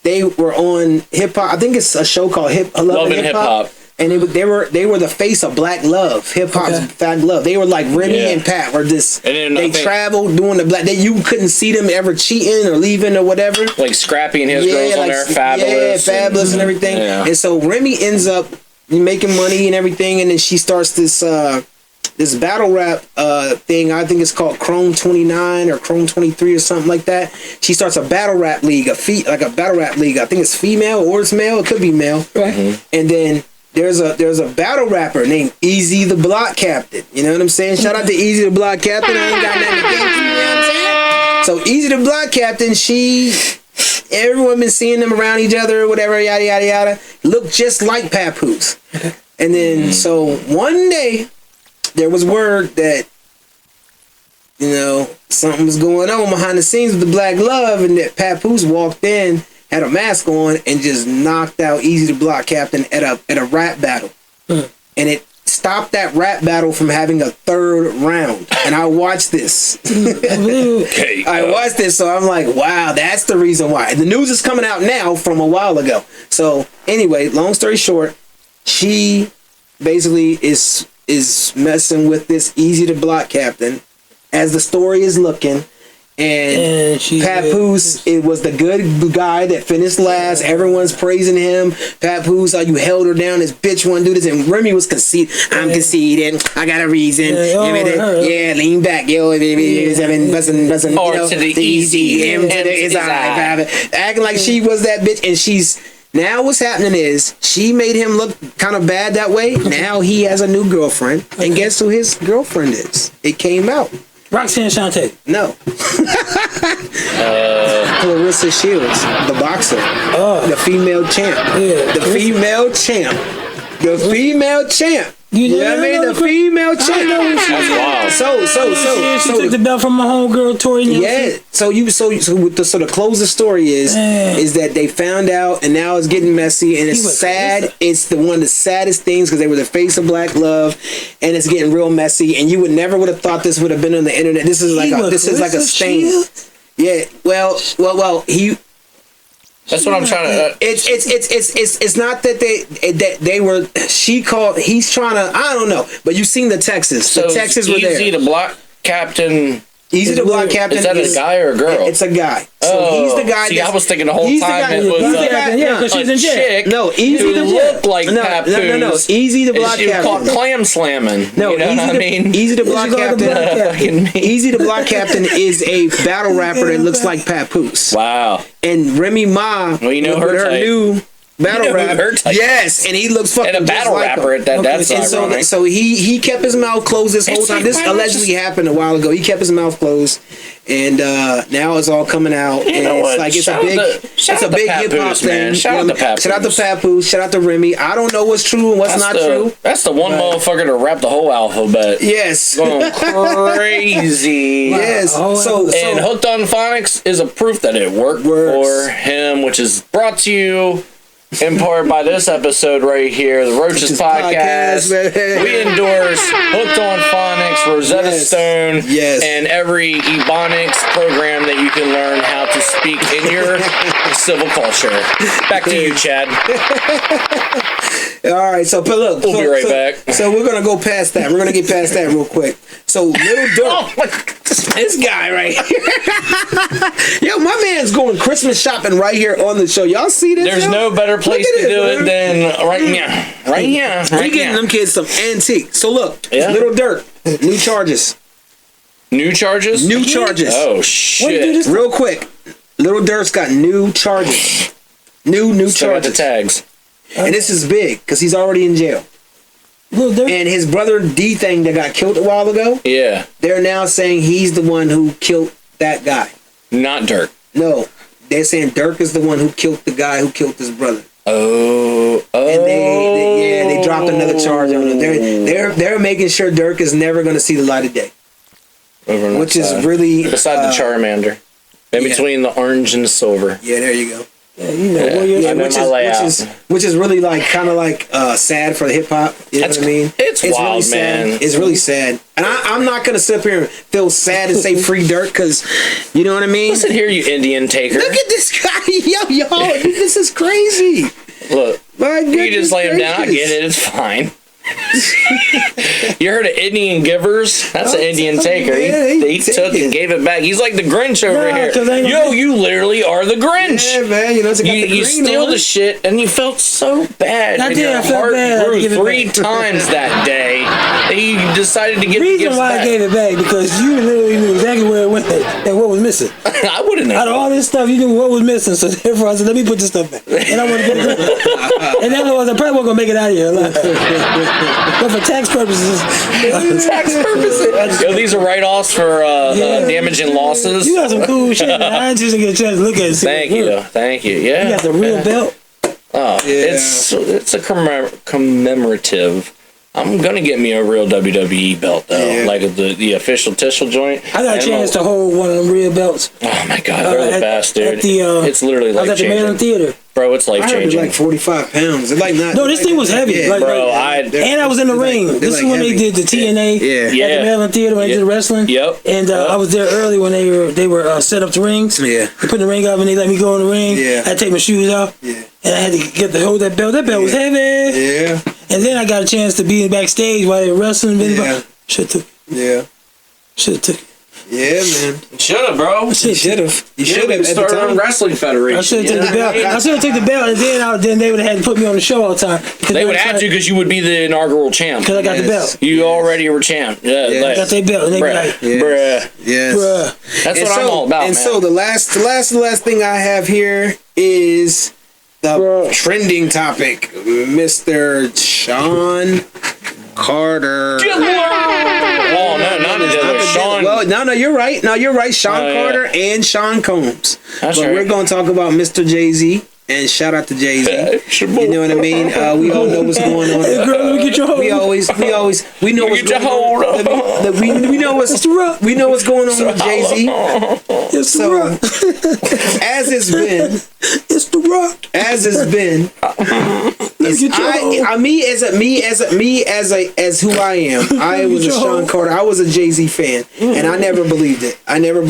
they were on hip hop. I think it's a show called Love and Hip Hop. And they were the face of Black Love, hip hop's Black Love. They were like Remy and Pat were just. They traveled doing the black. You couldn't see them ever cheating or leaving or whatever. Like Scrappy and his girls on there, Fabulous, and everything. Yeah. And so Remy ends up making money and everything, and then she starts this battle rap thing. I think it's called Chrome 29 or Chrome 23 or something like that. She starts a battle rap league, a battle rap league. I think it's female or it's male. It could be male. Right. Mm-hmm. And then there's a battle rapper named Easy the Block Captain. You know what I'm saying? Shout out to Easy the Block Captain. I ain't got nothing against you. You know what I'm saying? So Easy the Block Captain, everyone been seeing them around each other, whatever, yada yada yada. Look just like Papoose. And then so one day there was word that, you know, something was going on behind the scenes with the Black Love, and that Papoose walked in, had a mask on, and just knocked out Easy the Block Captain at a rap battle. And it stopped that rap battle from having a third round. And I watched this. I watched this, so I'm like, wow, that's the reason why. The news is coming out now from a while ago. So anyway, long story short, she basically is messing with this Easy the Block Captain as the story is looking. And Papoose, it was the good guy that finished last. Everyone's praising him. Papoose, you held her down. This bitch won't do this. And Remy was conceited. I'm conceited. I got a reason. Lean back. Yo, baby. Bustin', to the easy. M to the is acting like she was that bitch. And she's... Now what's happening is she made him look kind of bad that way. Now he has a new girlfriend. And guess who his girlfriend is? It came out. Roxanne Shante. No. Clarissa Shields, the boxer. The female champ. Yeah. The female champ. The female champ. You know what I mean? The female champ. That's wild. So took the belt from my homegirl Tori Nielsen. Yeah. So the close the story is that they found out, and now it's getting messy, and it's sad. It's one of the saddest things because they were the face of Black Love, and it's getting real messy. And you would never would have thought this would have been on the internet. This is like a stain. Yeah. Well. He. That's what I'm trying to. It's not that they were. He's trying to. I don't know. But you've seen the Texas. So the Texas were there. Easy the Block Captain. Easy the Block Captain. Is that a guy or a girl? It's a guy. So he's the guy. See, I was thinking the whole time it was because she's in jail. Chick. No, Easy the looked like Papoose. No. Easy the Block Captain. She was called clam slamming. No, you know what I mean? Easy the Block Captain. Easy the Block Captain is a battle rapper that looks like Papoose. Wow. And Remy Ma, well, you know her new battle rapper. Yes, and he looks fucking and a battle just rapper like at that. That's ironic. So he kept his mouth closed this whole time. This allegedly happened a while ago. He kept his mouth closed, and now it's all coming out. You know what? It's a big hip hop thing. Shout out to Papoose. Shout out to Papoose. Shout out to Remy. I don't know what's true and what's not true. That's the one motherfucker to rap the whole alphabet. Yes, going crazy. Yes. So Hooked on Phonics is a proof that it worked for him, which is brought to you in part by this episode right here, the Roaches podcast. We endorse Hooked on Phonics, Rosetta Stone, and every Ebonics program that you can learn how to speak in your civil culture. Back to you, Chad. All right, so but look, We'll be right back. So we're gonna go past that. We're gonna get past that real quick. So Little Dirk, this guy right here. Yo, my man's going Christmas shopping right here on the show. Y'all see this? There's no better place to do it than right here. Right here. We getting them kids some antique. So look, Little Dirk, new charges. New charges? New charges. Oh shit! Real quick, Little Dirk's got new charges. New Still got the charges. tags. And this is big because he's already in jail. And his brother D thing that got killed a while ago. Yeah. They're now saying he's the one who killed that guy. Not Dirk. No, they're saying Dirk is the one who killed the guy who killed his brother. Oh. And they dropped another charge on him. They're making sure Dirk is never going to see the light of day. Over on Which that is side. really beside the Charmander, in between the orange and the silver. Yeah, there you go. Yeah, you know, which is really like kind of like sad for the hip hop. You know what I mean? It's wild, really sad. man. It's really sad, and I'm not gonna sit up here and feel sad and say free Dirk because you know what I mean. Listen here, you Indian taker. Look at this guy, yo, this is crazy. Look, My you goodness just lay him down. I gracious. get it. It's fine. You heard of Indian givers? That's an Indian taker. He took and gave it back. He's like the Grinch over here. Yo, you literally are the Grinch. Yeah, man. You know, You steal the shit, and you felt so bad. I and did, your I felt heart bad. grew I give it 3 back. times that day. And you decided to The give the reason gifts why back. I gave it back because you literally knew exactly where it went and what was missing. I wouldn't Out of know. all this stuff, you knew what was missing, so therefore I said, let me put this stuff back. And I want to get it back. And otherwise, I probably wasn't going to make it out of here alive. But for tax purposes. Tax purposes. Yo, these are write-offs for damage and losses. You got some cool shit, man. I just didn't get a chance to look at it. Thank you. Yeah. You got the real belt. Oh, it's a commemorative. I'm gonna get me a real WWE belt though, like the official Tishel joint. I got a chance to hold one of them real belts. Oh my god, they're the best, dude. It's literally I was life at the Maryland changing, Theater. bro. It's life I heard it was changing. like 45 pounds. It's like not. No, this thing was heavy. Yeah, Like, bro, and I was in the ring. This is when they did the TNA Yeah. at the Maryland Theater when they did wrestling. Yep. And I was there early when they were set up the rings. Yeah. They put the ring up and they let me go in the ring. Yeah. I had to take my shoes off. Yeah. And I had to get to hold that belt. That belt was heavy. Yeah. And then I got a chance to be backstage while they were wrestling. Yeah. Should have took. Yeah. Should have took. Yeah, man. Should have, bro. You should have. You should have. started a wrestling federation. I should have took the belt. I should have took the belt, and then they would have had to put me on the show all the time. They would have to because you would be the inaugural champ. Because I got the belt. You already were champ. Yeah, Yes. like, I got their belt, and they be bruh, like, bruh. Yes. bruh. That's what I'm all about, And man. so the last thing I have here is the trending topic, Mr. Sean Carter. Oh no, not the other. Sean. Well, no, you're right. No, you're right. Sean Oh, Carter and Sean Combs. That's but right. we're going to talk about Mr. Jay-Z. And shout out to Jay-Z. You know what I mean? We all know what's going on. Hey, girl, let me get your hold. We know what's Get your going hold on. up. We know what's going on with Jay-Z. It's the So, rock. as it's been, It's the rock. as it's been, as who I am, I was a Sean Carter. I was a Jay-Z fan, and I never believed it. I never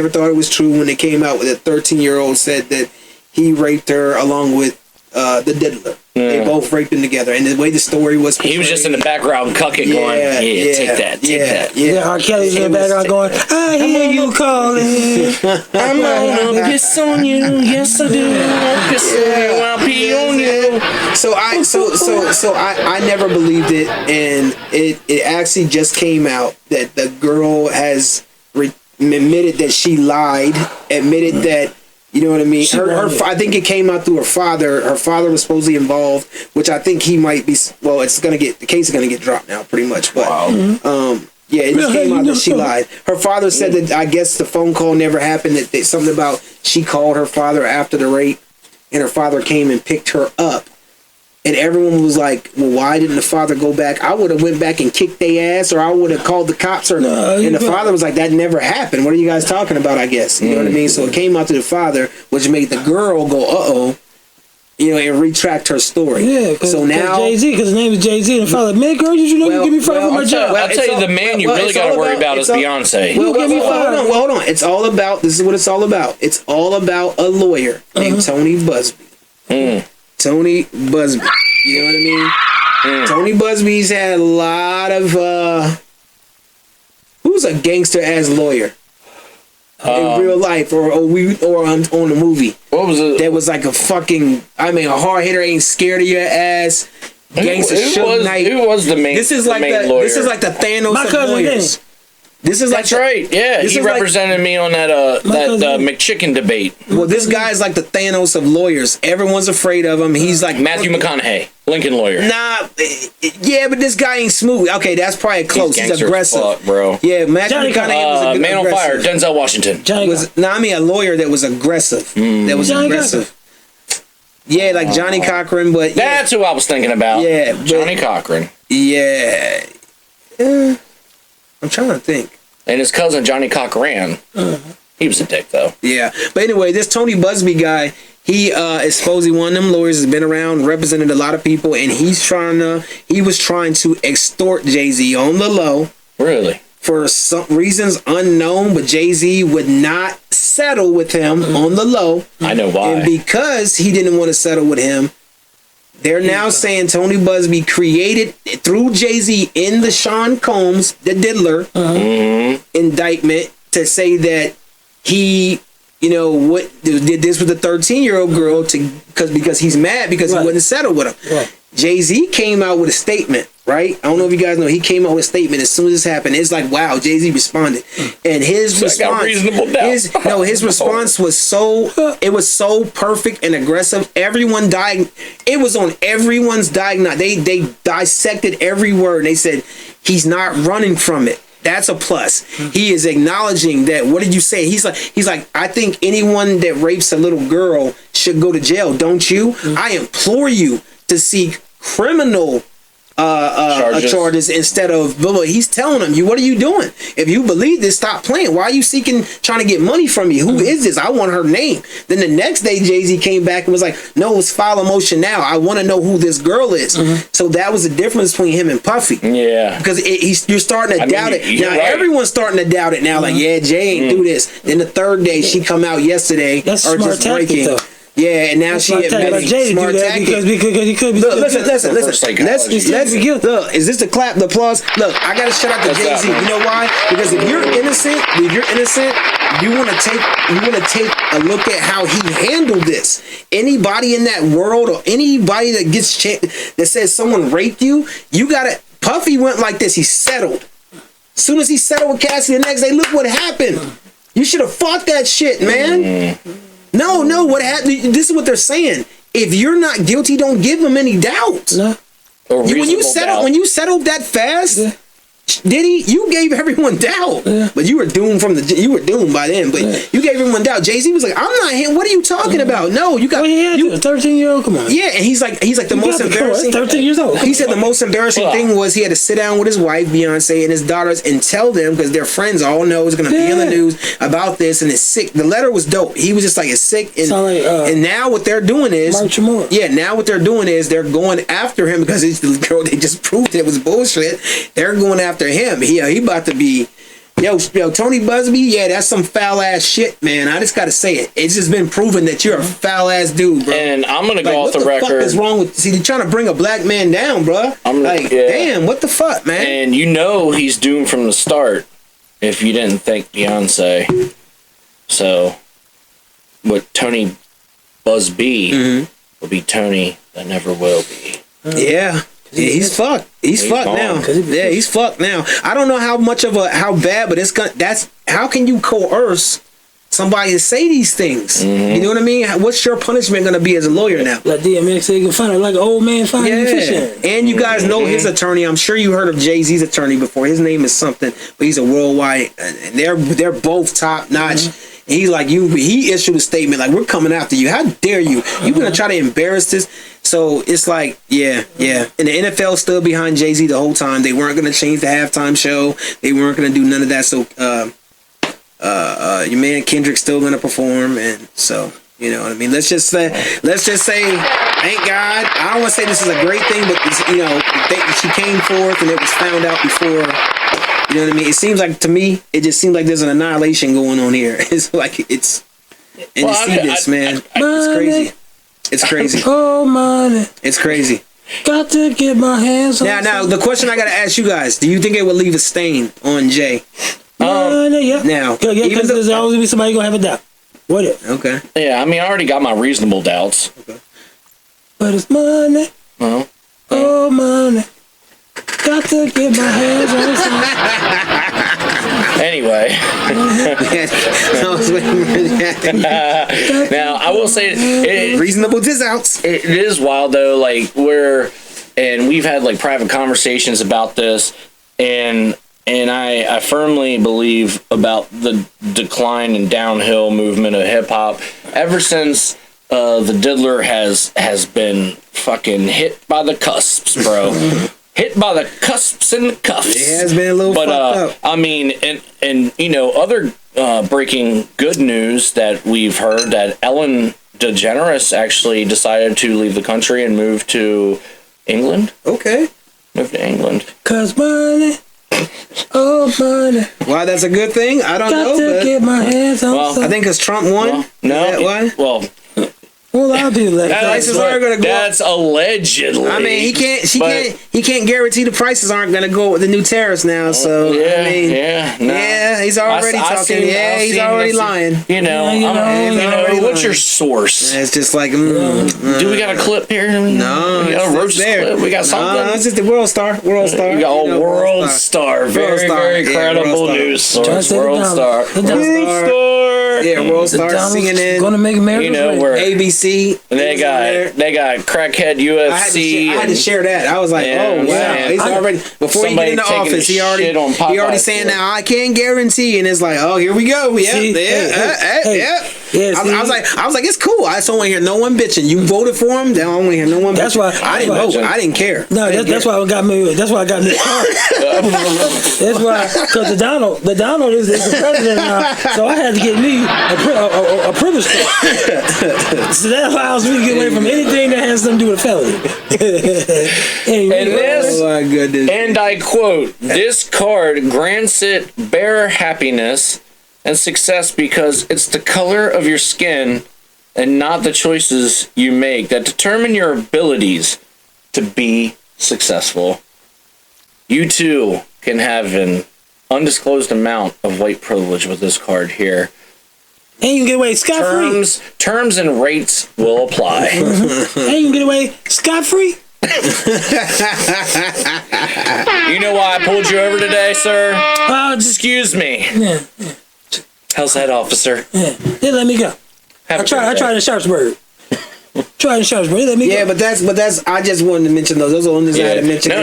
thought it was true when it came out with a 13-year-old said that he raped her along with the diddler. They both raped him together, and the way the story was portrayed, He was just in the background cucking, going, take that. Yeah, R. Kelly's in the background going, I hear you calling. I'm gonna piss on you, yes I do. I'll piss on you, I'll pee on you. So I never believed it, and it actually just came out that the girl has admitted that she lied, admitted that. You know what I mean? I think it came out through her father. Her father was supposedly involved, which I think he might be. Well, the case is gonna get dropped now, pretty much. But yeah, it just came out that she lied. Her father said that I guess the phone call never happened. That something about she called her father after the rape, and her father came and picked her up. And everyone was like, well, why didn't the father go back? I would have went back and kicked their ass, or I would have called the cops. And the father was like, that never happened. What are you guys talking about, I guess? You know what I mean? So it came out to the father, which made the girl go, uh-oh, and retract her story. Yeah, so now Jay-Z, because his name is Jay-Z, and the father, man, girl, you know you give me fired from my job. I'll tell you, the man you really got to worry about is Beyonce. Hold on. It's all about, this is what it's all about. It's all about a lawyer named Tony Busby. Tony Busby. You know what I mean? Tony Busby's had a lot of who's a gangster ass lawyer in real life or on the movie. What was it? That was like a fucking, I mean, a hard hitter, ain't scared of your ass. Gangster Suge Knight. Who was the main? This is like lawyer? This is like the Thanos My of cousin lawyers. This is That's like right. Yeah, he represented me on that McChicken debate. Well, this guy's like the Thanos of lawyers. Everyone's afraid of him. He's like Matthew McConaughey, Lincoln lawyer. Nah, yeah, but this guy ain't smooth. Okay, that's probably close. He's aggressive, fuck, bro. Yeah, Matthew McConaughey was a Man on Fire, Denzel Washington. I mean a lawyer that was aggressive. That was aggressive. Yeah, like Johnny Cochran, but that's who I was thinking about. Yeah, Johnny Cochran. Yeah, I'm trying to think. And his cousin Johnny Cochran. He was a dick though. Yeah, but anyway, this Tony Busby guy, he is supposedly one of them lawyers has been around, represented a lot of people, and he was trying to extort Jay-Z on the low. Really? For some reasons unknown, but Jay-Z would not settle with him on the low. I know why. And because he didn't want to settle with him, they're now saying Tony Busby created, through Jay-Z in the Sean Combs, the diddler, indictment, to say that he, did this with a 13-year-old girl because he's mad because he wouldn't settle with him. Right. Jay-Z came out with a statement, right? I don't know if you guys know. He came out with a statement as soon as this happened. It's like, wow, Jay-Z responded. And his response, his response was so perfect and aggressive. It was on everyone's diagnosis. They dissected every word. They said, he's not running from it. That's a plus. He is acknowledging that. What did you say? He's like, I think anyone that rapes a little girl should go to jail. Don't you? I implore you to seek criminal charges instead of. He's telling them, what are you doing? If you believe this, stop playing. Why are you trying to get money from me? Who is this? I want her name. Then the next day, Jay-Z came back and was like, no, let's file a motion now. I want to know who this girl is. So that was the difference between him and Puffy. Yeah, because you're starting to doubt it now. Right. Everyone's starting to doubt it now. Like, yeah, Jay ain't do this. Then the third day, she come out yesterday. That's or smart just breaking. Though. Yeah, and now that's she admitted smart tactic because he could be. Look, listen. Look, is this the clap, the applause? Look, I gotta shout out to Jay-Z. You know why? Because if you're innocent, you want to take a look at how he handled this. Anybody in that world or anybody that gets that says someone raped you, you gotta. Puffy went like this. He settled. As soon as he settled with Cassie the next day, look what happened. You should have fought that shit, man. No, what happened? This is what they're saying. If you're not guilty, don't give them any doubt. No. When you settled that fast, Diddy, you gave everyone doubt, but you were doomed by then. But you gave everyone doubt. Jay-Z was like, "I'm not him. What are you talking about? No, you got you a 13-year-old. Come on." Yeah, and he's like the most embarrassing. 13 years old. He said the most embarrassing thing was he had to sit down with his wife, Beyonce, and his daughters, and tell them because their friends all know it's going to be in the news about this, and it's sick. The letter was dope. He was just like, "It's sick," and now what they're doing is, now what they're doing is they're going after him because it's the girl they just proved it was bullshit. They're going after him. He about to be yo Tony Busby. Yeah, that's some foul ass shit, man. I just gotta say it. It's just been proven that you're a foul ass dude, bro. And I'm gonna go off the record. What the fuck is wrong with? See, they're trying to bring a black man down, bro. Damn, what the fuck, man? And he's doomed from the start. If you didn't think Beyonce, so what Tony Busby will be Tony that never will be. Yeah, he's fucked. He's fucked now. Yeah, he's fucked now. I don't know how bad, but that's how can you coerce somebody to say these things? You know what I mean? What's your punishment gonna be as a lawyer now? Like DMX said, you can find it like an old man finding fishing. And you guys know his attorney. I'm sure you heard of Jay-Z's attorney before. His name is something, but he's a worldwide. And they're both top notch. He's like he issued a statement like, we're coming after you. How dare you? You're gonna try to embarrass this. So it's like, yeah. And the NFL stood behind Jay-Z the whole time. They weren't gonna change the halftime show. They weren't gonna do none of that. So your man Kendrick's still gonna perform, and so you know what I mean. Let's just say, thank God. I don't want to say this is a great thing, but she came forth and it was found out before. You know what I mean? It seems like, to me, it just seems like there's an annihilation going on here. It's like, it's... And you see this, man. It's crazy. It's crazy. Oh, money. It's crazy. Got to get my hands on. Now, the question I gotta ask you guys: do you think it would leave a stain on Jay? Yeah. Now, because there's always gonna be somebody gonna have a doubt. What if? Okay. Yeah, I mean, I already got my reasonable doubts. Okay. But it's money. Well, Oh, money. Got to get my hands on something. anyway. Now, I will say, reasonable discounts. It is wild, though, like, and we've had, like, private conversations about this, and I firmly believe about the decline and downhill movement of hip-hop ever since the diddler has been fucking hit by the cusps, bro. Hit by the cusps and the cuffs. It has been a little fucked up. I mean, and you know, other breaking good news that we've heard that Ellen DeGeneres actually decided to leave the country and move to England. Okay. Move to England. 'Cause money. Oh, money. Why that's a good thing? I don't know. Got to get my hands on something. I think because Trump won. Well, no. Is that why? Well, Well, I'll do that. Prices aren't going to go up. That's allegedly. I mean, he can't guarantee the prices aren't going to go with the new tariffs now. So yeah, I mean, no. he's already talking. He's already lying. You know, what's your source? It's just like, do we got a clip here? No, we got a Roaches clip. We got something. No, it's just the World Star. World Star. We got a World Star. Very credible news source. World Star. Yeah, World Star. CNN. Gonna make America. You know, where ABC. They got crackhead UFC. I had to share that. I was like, oh wow, he's already before he get in the office. He already saying now I can't guarantee, and it's like, oh, here we go. Yeah. I was like, it's cool. I just don't want to hear no one bitching. You voted for him. I don't want to hear no one. That's why I didn't vote. I didn't care. No, that's why I got me. That's why I got me. That's why, because the Donald is the president now, so I had to get me a privilege card. So that allows me to get away from anything that has something to do with a felony. And this, oh my goodness. And I quote, "This card grants it bare happiness and success because it's the color of your skin and not the choices you make that determine your abilities to be successful. You too can have an undisclosed amount of white privilege with this card here. And you can get away scot-free. Terms and rates will apply." And you can get away scot-free. You know why I pulled you over today, sir? Excuse me. Yeah. How's that, officer? Yeah. They let me go. I tried in Sharpsburg. They let me go. Yeah, but that's. I just wanted to mention those. Those are the only things I had to mention. No,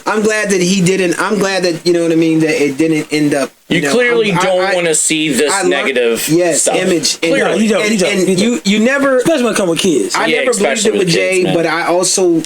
I'm glad that he didn't. I'm glad that, you know what I mean, that it didn't end up. You clearly don't want to see this negative stuff. Image. Clearly. You never. Especially when it comes with kids. I never believed it with Jay, kids, but I also,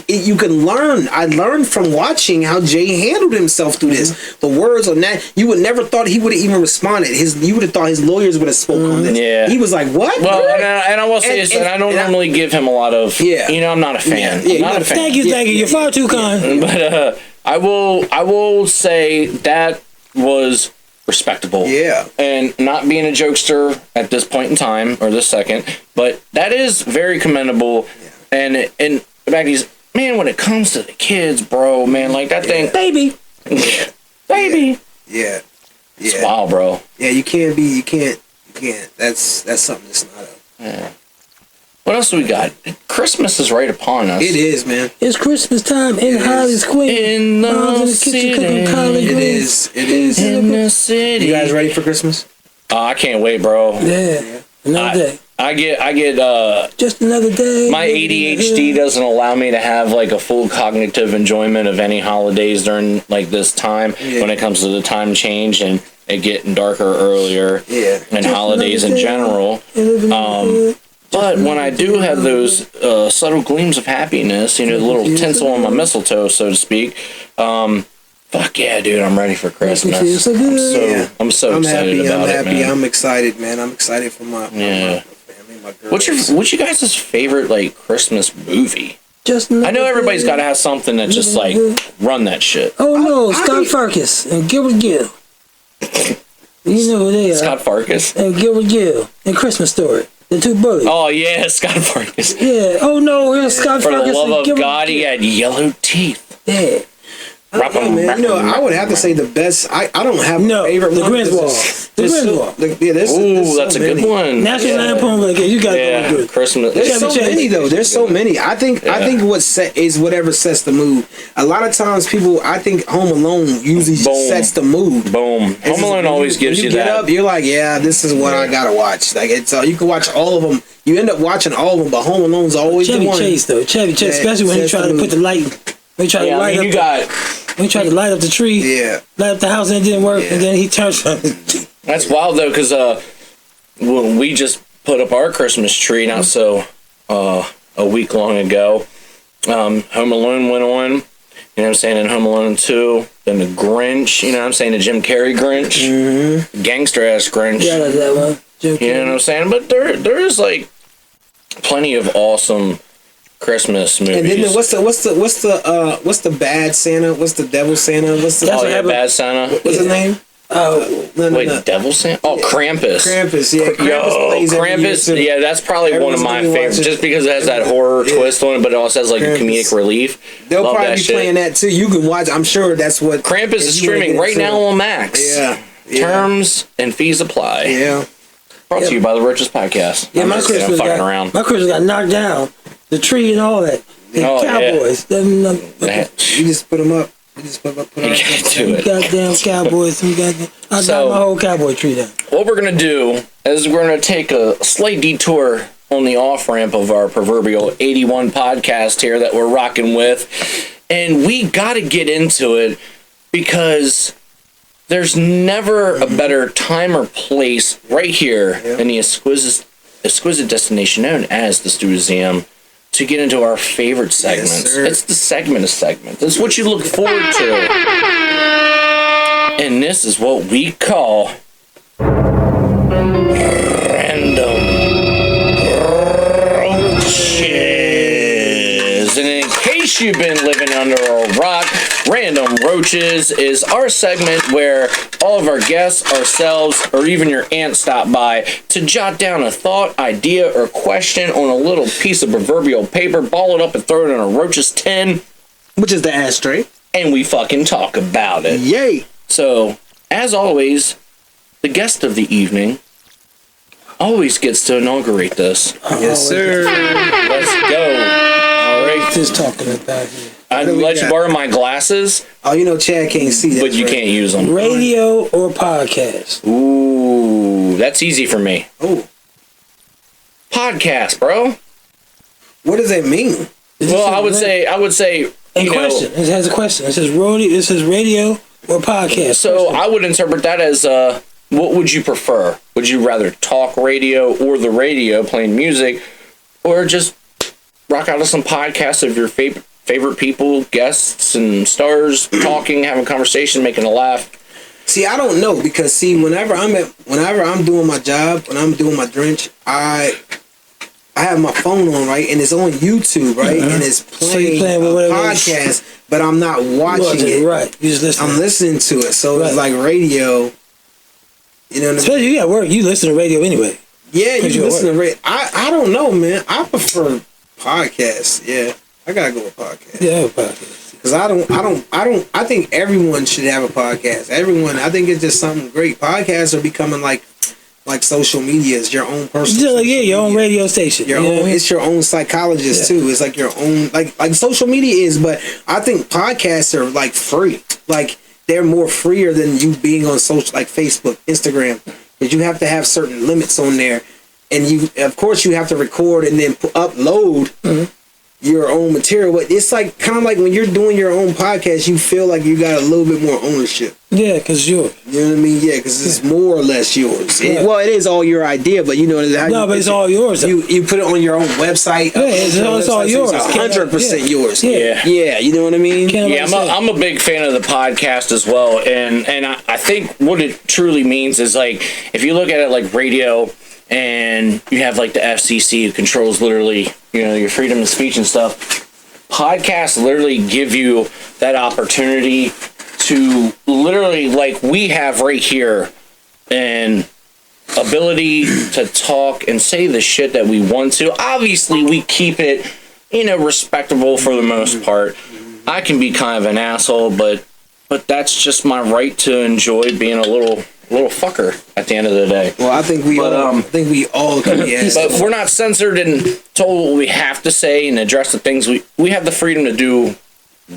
you can learn. I learned from watching how Jay handled himself through this. The words on that, you would never thought he would have even responded. You would have thought his lawyers would have spoken on this. Yeah. He was like, what? Well, and I will say this, and I don't normally give him a lot of, I'm not a fan. Yeah, I'm not a fan. Thank you. You're far too kind. But I will say that was respectable. Yeah. And not being a jokester at this point in time, or this second, but that is very commendable. Yeah. And Maggie's, man, when it comes to the kids, bro, man, like that thing. Baby. Yeah. It's wild, bro. Yeah, you can't. That's something that's not a. Yeah. What else do we got? Christmas is right upon us. It is, man. It's Christmas time in Holly's Queen. In the city. It is. In the city. You guys ready for Christmas? I can't wait, bro. Yeah. Another day. I get just another day. My ADHD doesn't allow me to have like a full cognitive enjoyment of any holidays during like this time when it comes to the time change and it getting darker earlier and holidays in general. But when I do have those subtle gleams of happiness, the little tinsel on my mistletoe, so to speak, fuck yeah, dude, I'm ready for Christmas. I'm so excited about it, man. I'm excited, man. I'm excited for my family, my girls. What's your guys' favorite like Christmas movie? I know everybody's got to have something that just like run that shit. Oh no, Scott Farkas and Gilbert Gill. You know who they are. Scott Farkas and Gilbert Gill and Christmas Story. The two bullies. Oh yeah, Scott Farkas. Yeah. Oh no, it was Scott For the Farkas. love of God, he had yellow teeth. Yeah. I don't know, man. I would have to say the best. I don't have a favorite the one. Griswold. The Griswold. Ooh, that's a good one. National Lampoon Vacation. You got to go good. Christmas. There's so many though. There's so many. I think what is whatever sets the mood. A lot of times people, I think Home Alone usually sets the mood. Boom. Home Alone always gives you that. Get up, you're like, yeah, this is what I gotta watch. Like it's you can watch all of them. You end up watching all of them, but Home Alone's always Chevy the one. Chase though. Chevy Chase, especially when he tried to put the light. When he tried to light up. When he tried to light up the tree, light up the house and it didn't work, and then he turned from it. That's wild though, because when we just put up our Christmas tree not so a week long ago, Home Alone went on. You know what I'm saying? And Home Alone 2, then the Grinch. You know what I'm saying? The Jim Carrey Grinch, gangster ass Grinch. Yeah, like that one. Jim Carrey. You know what I'm saying? But there is like plenty of awesome Christmas movies. And then what's the bad Santa? What's the devil Santa? What's the bad Santa? What's his name? Oh, no. Devil Santa? Oh, Krampus. Krampus, yeah. Krampus, yeah, that's probably one of my favorites, just because it has that horror twist on it, but it also has like a comedic relief. They'll probably be playing that too. You can watch. I'm sure that's what Krampus is streaming right now on Max. Yeah. Terms and fees apply. Yeah. Brought to you by the Roaches podcast. Yeah, my Christmas got knocked down. The tree and all that. And Cowboys. Yeah. You just put them up. You just put up. Goddamn Cowboys. I got my whole cowboy tree down. What we're going to do is we're going to take a slight detour on the off-ramp of our proverbial 81 podcast here that we're rocking with. And we got to get into it because there's never a better time or place right here in the exquisite destination known as the Studium to get into our favorite segments. It's the segment of segments. It's what you look forward to. And this is what we call Random Roaches. And in case you've been living under a rock, Random Roaches is our segment where all of our guests, ourselves, or even your aunt stop by to jot down a thought, idea, or question on a little piece of proverbial paper, ball it up and throw it in a Roaches tin. Which is the ashtray. And we fucking talk about it. Yay! So, as always, the guest of the evening always gets to inaugurate this. Yes, sir. Let's go. All right. Just talking about it. I'd let you borrow my glasses. Oh, you know Chad can't see that. But you can't use them. Radio or podcast? Ooh, that's easy for me. Oh. Podcast, bro. What does that mean? Well, I would say, a question. It has a question. It says radio or podcast. So I would interpret that as what would you prefer? Would you rather talk radio or the radio playing music, or just rock out to some podcasts of your favorite people, guests, and stars talking, having a conversation, making a laugh? See, I don't know, because whenever I'm doing my job, when I'm doing my drench, I have my phone on, right, and it's on YouTube, right, and it's playing a podcast, but I'm not watching it. Right, you just listen. I'm listening to it, so it's like radio. You know what I mean? Especially you at work, you listen to radio anyway. Yeah, you listen to radio. I don't know, man. I prefer podcasts. Yeah, I gotta go with podcasts. Yeah, podcast. Because I think everyone should have a podcast. I think it's just something great. Podcasts are becoming like social media. Is your own personal. Your own radio station. It's your own psychologist too. It's like your own like social media is, but I think podcasts are like free. Like they're more freer than you being on social like Facebook, Instagram, because you have to have certain limits on there, and you of course you have to record and then upload your own material. But it's like kind of like when you're doing your own podcast, you feel like you got a little bit more ownership. Yeah, because yours. You know what I mean? Yeah, because it's more or less yours. Yeah. Well, it is all your idea, but you know how but it's all yours. You put it on your own website. Yeah, it's all yours. It's 100% yours. Yeah, you know what I mean? Yeah, I'm a big fan of the podcast as well, and I think what it truly means is like if you look at it like radio, and you have like the FCC who controls literally your freedom of speech and stuff. Podcasts literally give you that opportunity to literally, like we have right here, and ability to talk and say the shit that we want to. Obviously, we keep it, respectable for the most part. I can be kind of an asshole, but that's just my right to enjoy being a little fucker at the end of the day. Well, I think we all can be assholes. But if we're not censored and told what we have to say and address the things we have the freedom to do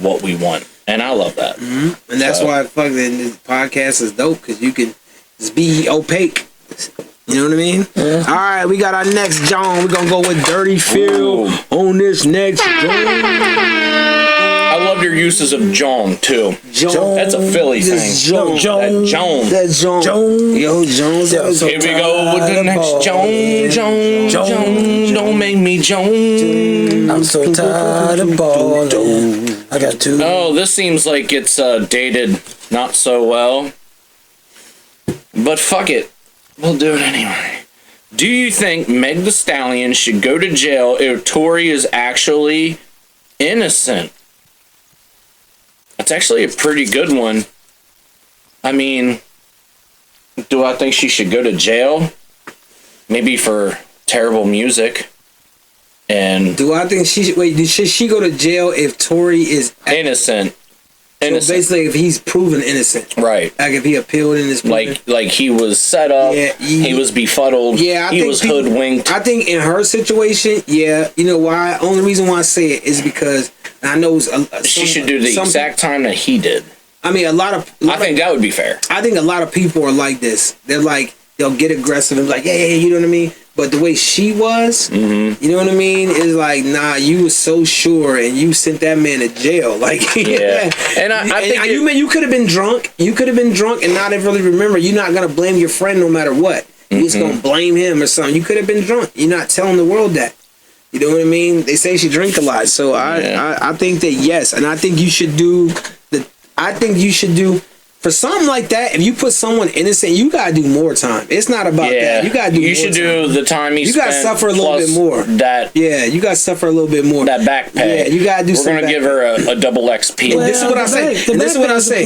what we want, and I love that. And that's why fucking this podcast is dope, because you can just be opaque. You know what I mean? Yeah. All right, we got our next John. We're gonna go with Dirty Phil on this next John. I love your uses of John too. John. That's a Philly thing. John. That's John. Yo, Jones. Here we go with the next John. Don't make me John. I'm so tired of balling. I got two. Oh, this seems like it's dated not so well. But fuck it. We'll do it anyway. Do you think Meg Thee Stallion should go to jail if Tory is actually innocent? That's actually a pretty good one. I mean, do I think she should go to jail? Maybe for terrible music. And do I think should she go to jail if Tory is innocent? So basically, if he's proven innocent, right? Like if he appealed in this, like he was set up, he was befuddled, he was hoodwinked. I think in her situation, you know why? Only reason why I say it is because I know she should do the exact time that he did. I mean, I think that would be fair. I think a lot of people are like this. They're like, they'll get aggressive and be like, yeah, you know what I mean? But the way she was, you know what I mean, is like, nah, you was so sure, and you sent that man to jail. Like, yeah. And I think you could have been drunk. You could have been drunk and not really remember. You're not gonna blame your friend no matter what. You're just gonna blame him or something. You could have been drunk. You're not telling the world that. You know what I mean? They say she drink a lot, so I think that yes, and I think you should do for something like that. If you put someone innocent, you gotta do more time. It's not about that. You gotta do. You should do the time you gotta suffer a little bit more. You gotta suffer a little bit more. That back pay. Yeah, you gotta do. We're gonna give her a double XP. Well, this is what I say. This is what I say.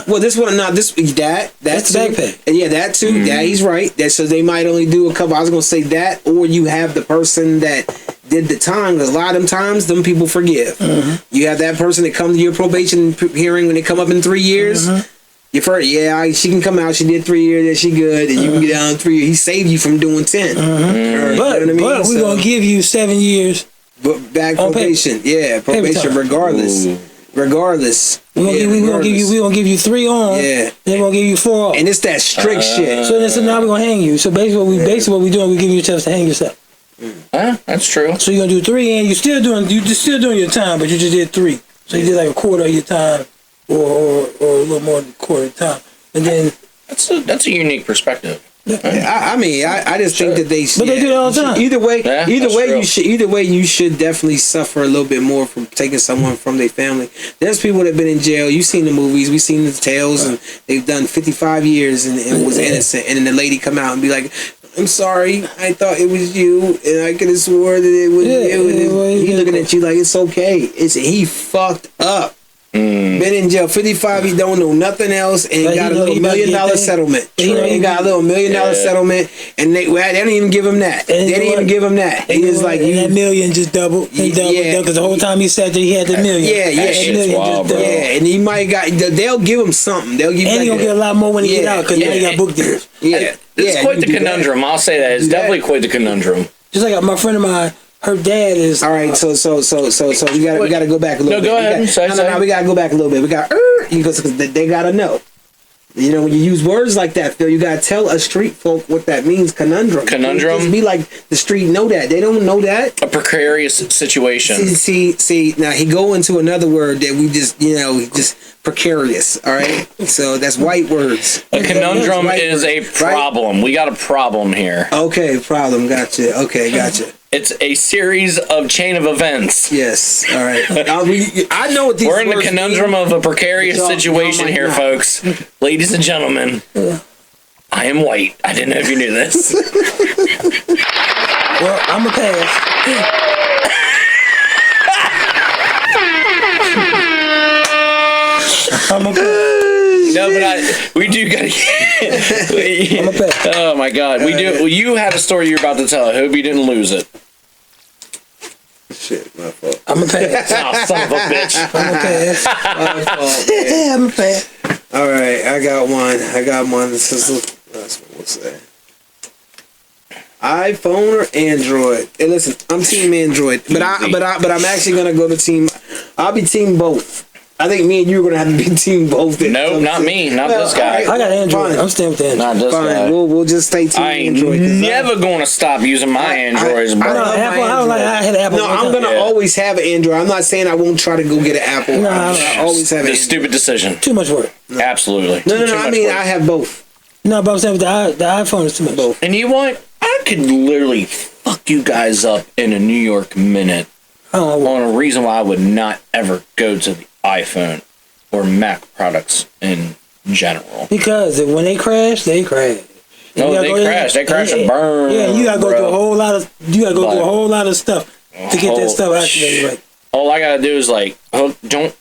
Well, this one not this that's back pay. Yeah, that too. Yeah, he's right. That so they might only do a couple. I was gonna say that, or you have the person that did the time, because a lot of them times them people forgive. You have that person that come to your probation hearing when they come up in 3 years. You first, she can come out. She did 3 years. That she good, and you can get down 3 years. He saved you from doing 10. But we're gonna give you 7 years. But back probation, probation regardless. Regardless, we're gonna give you 3 on. Yeah, then we're gonna give you 4 off. And it's that strict shit. So now we're gonna hang you. So basically, what we're doing, we're giving you a chance to hang yourself. That's true. So you're gonna do 3, and you're still doing your time, but you just did 3. So you did like a quarter of your time. Or a little more than a quarter of the time, and then that's a unique perspective. I mean, I just think that they. But they do it all the time. Either way, you should definitely suffer a little bit more from taking someone from their family. There's people that have been in jail. You've seen the movies, we've seen the tales, and they've done 55 years and was innocent, and then the lady come out and be like, I'm sorry, I thought it was you, and I could have swore that it was you. He looking at you like it's okay. He fucked up. Been in jail 55. He don't know nothing else, and he got a little $1 million settlement. He got a little $1 million settlement, and they don't even give him that. They didn't even give him that. He was like, that million just doubled. Because the whole time he sat there, he had the million. And he might they'll give him something. They'll give. And he gonna get a lot more when he get out because now he got book deals. It's quite the conundrum. I'll say that. It's definitely quite the conundrum. Just like my friend of mine. Her dad is all right. So we gotta go back a little bit. Go ahead. We gotta go back a little bit. We got because they gotta know. You know, when you use words like that, Phil, you gotta tell a street folk what that means. Conundrum. Just be like the street know that. They don't know that. A precarious situation. See. Now he go into another word that we just precarious. All right. So that's white words. A conundrum is a problem. Right? We got a problem here. Okay, problem. Gotcha. Okay, gotcha. It's a series of chain of events. Yes. All right. I know what these We're in the conundrum of a precarious situation here, folks. Ladies and gentlemen, I am white. I didn't know if you knew this. Well, I'm a pass. No, but we do gotta get. I'm a pet. Oh my God, we do. Well, you have a story you're about to tell. I hope you didn't lose it. Shit, my fault. I'm a pet. Oh, son of a bitch. I'm a pet. My fault, man. Yeah, I'm a pet. All right, I got one. This is that's what we'll say. iPhone or Android? Hey, listen, I'm team Android, but I'm actually gonna go to team. I'll be team both. I think me and you are gonna have to be team both. No, not me, not this guy. I got Android. Fine. I'm staying with Android. Not this Fine, guy. we'll just stay team I ain't Android. never gonna stop using my Androids, bro. I know love Apple. my I don't like. I had Apple. No, I'm gonna always have an Android. I'm not saying I won't try to go get an Apple. No, I always have The an stupid decision. Too much work. Absolutely. No. Too I much mean, work. I have both. No, but I'm saying with the iPhone is too much. Both. And you know what? I could literally fuck you guys up in a New York minute I don't know. on a reason why I would not ever go to the iPhone or Mac products in general. Because when they crash, they crash. No, they crash. They crash and burn. Yeah, you gotta go bro. through a whole lot of. You gotta go through a whole lot of stuff to get that stuff activated right. All I gotta do is like, hook, don't,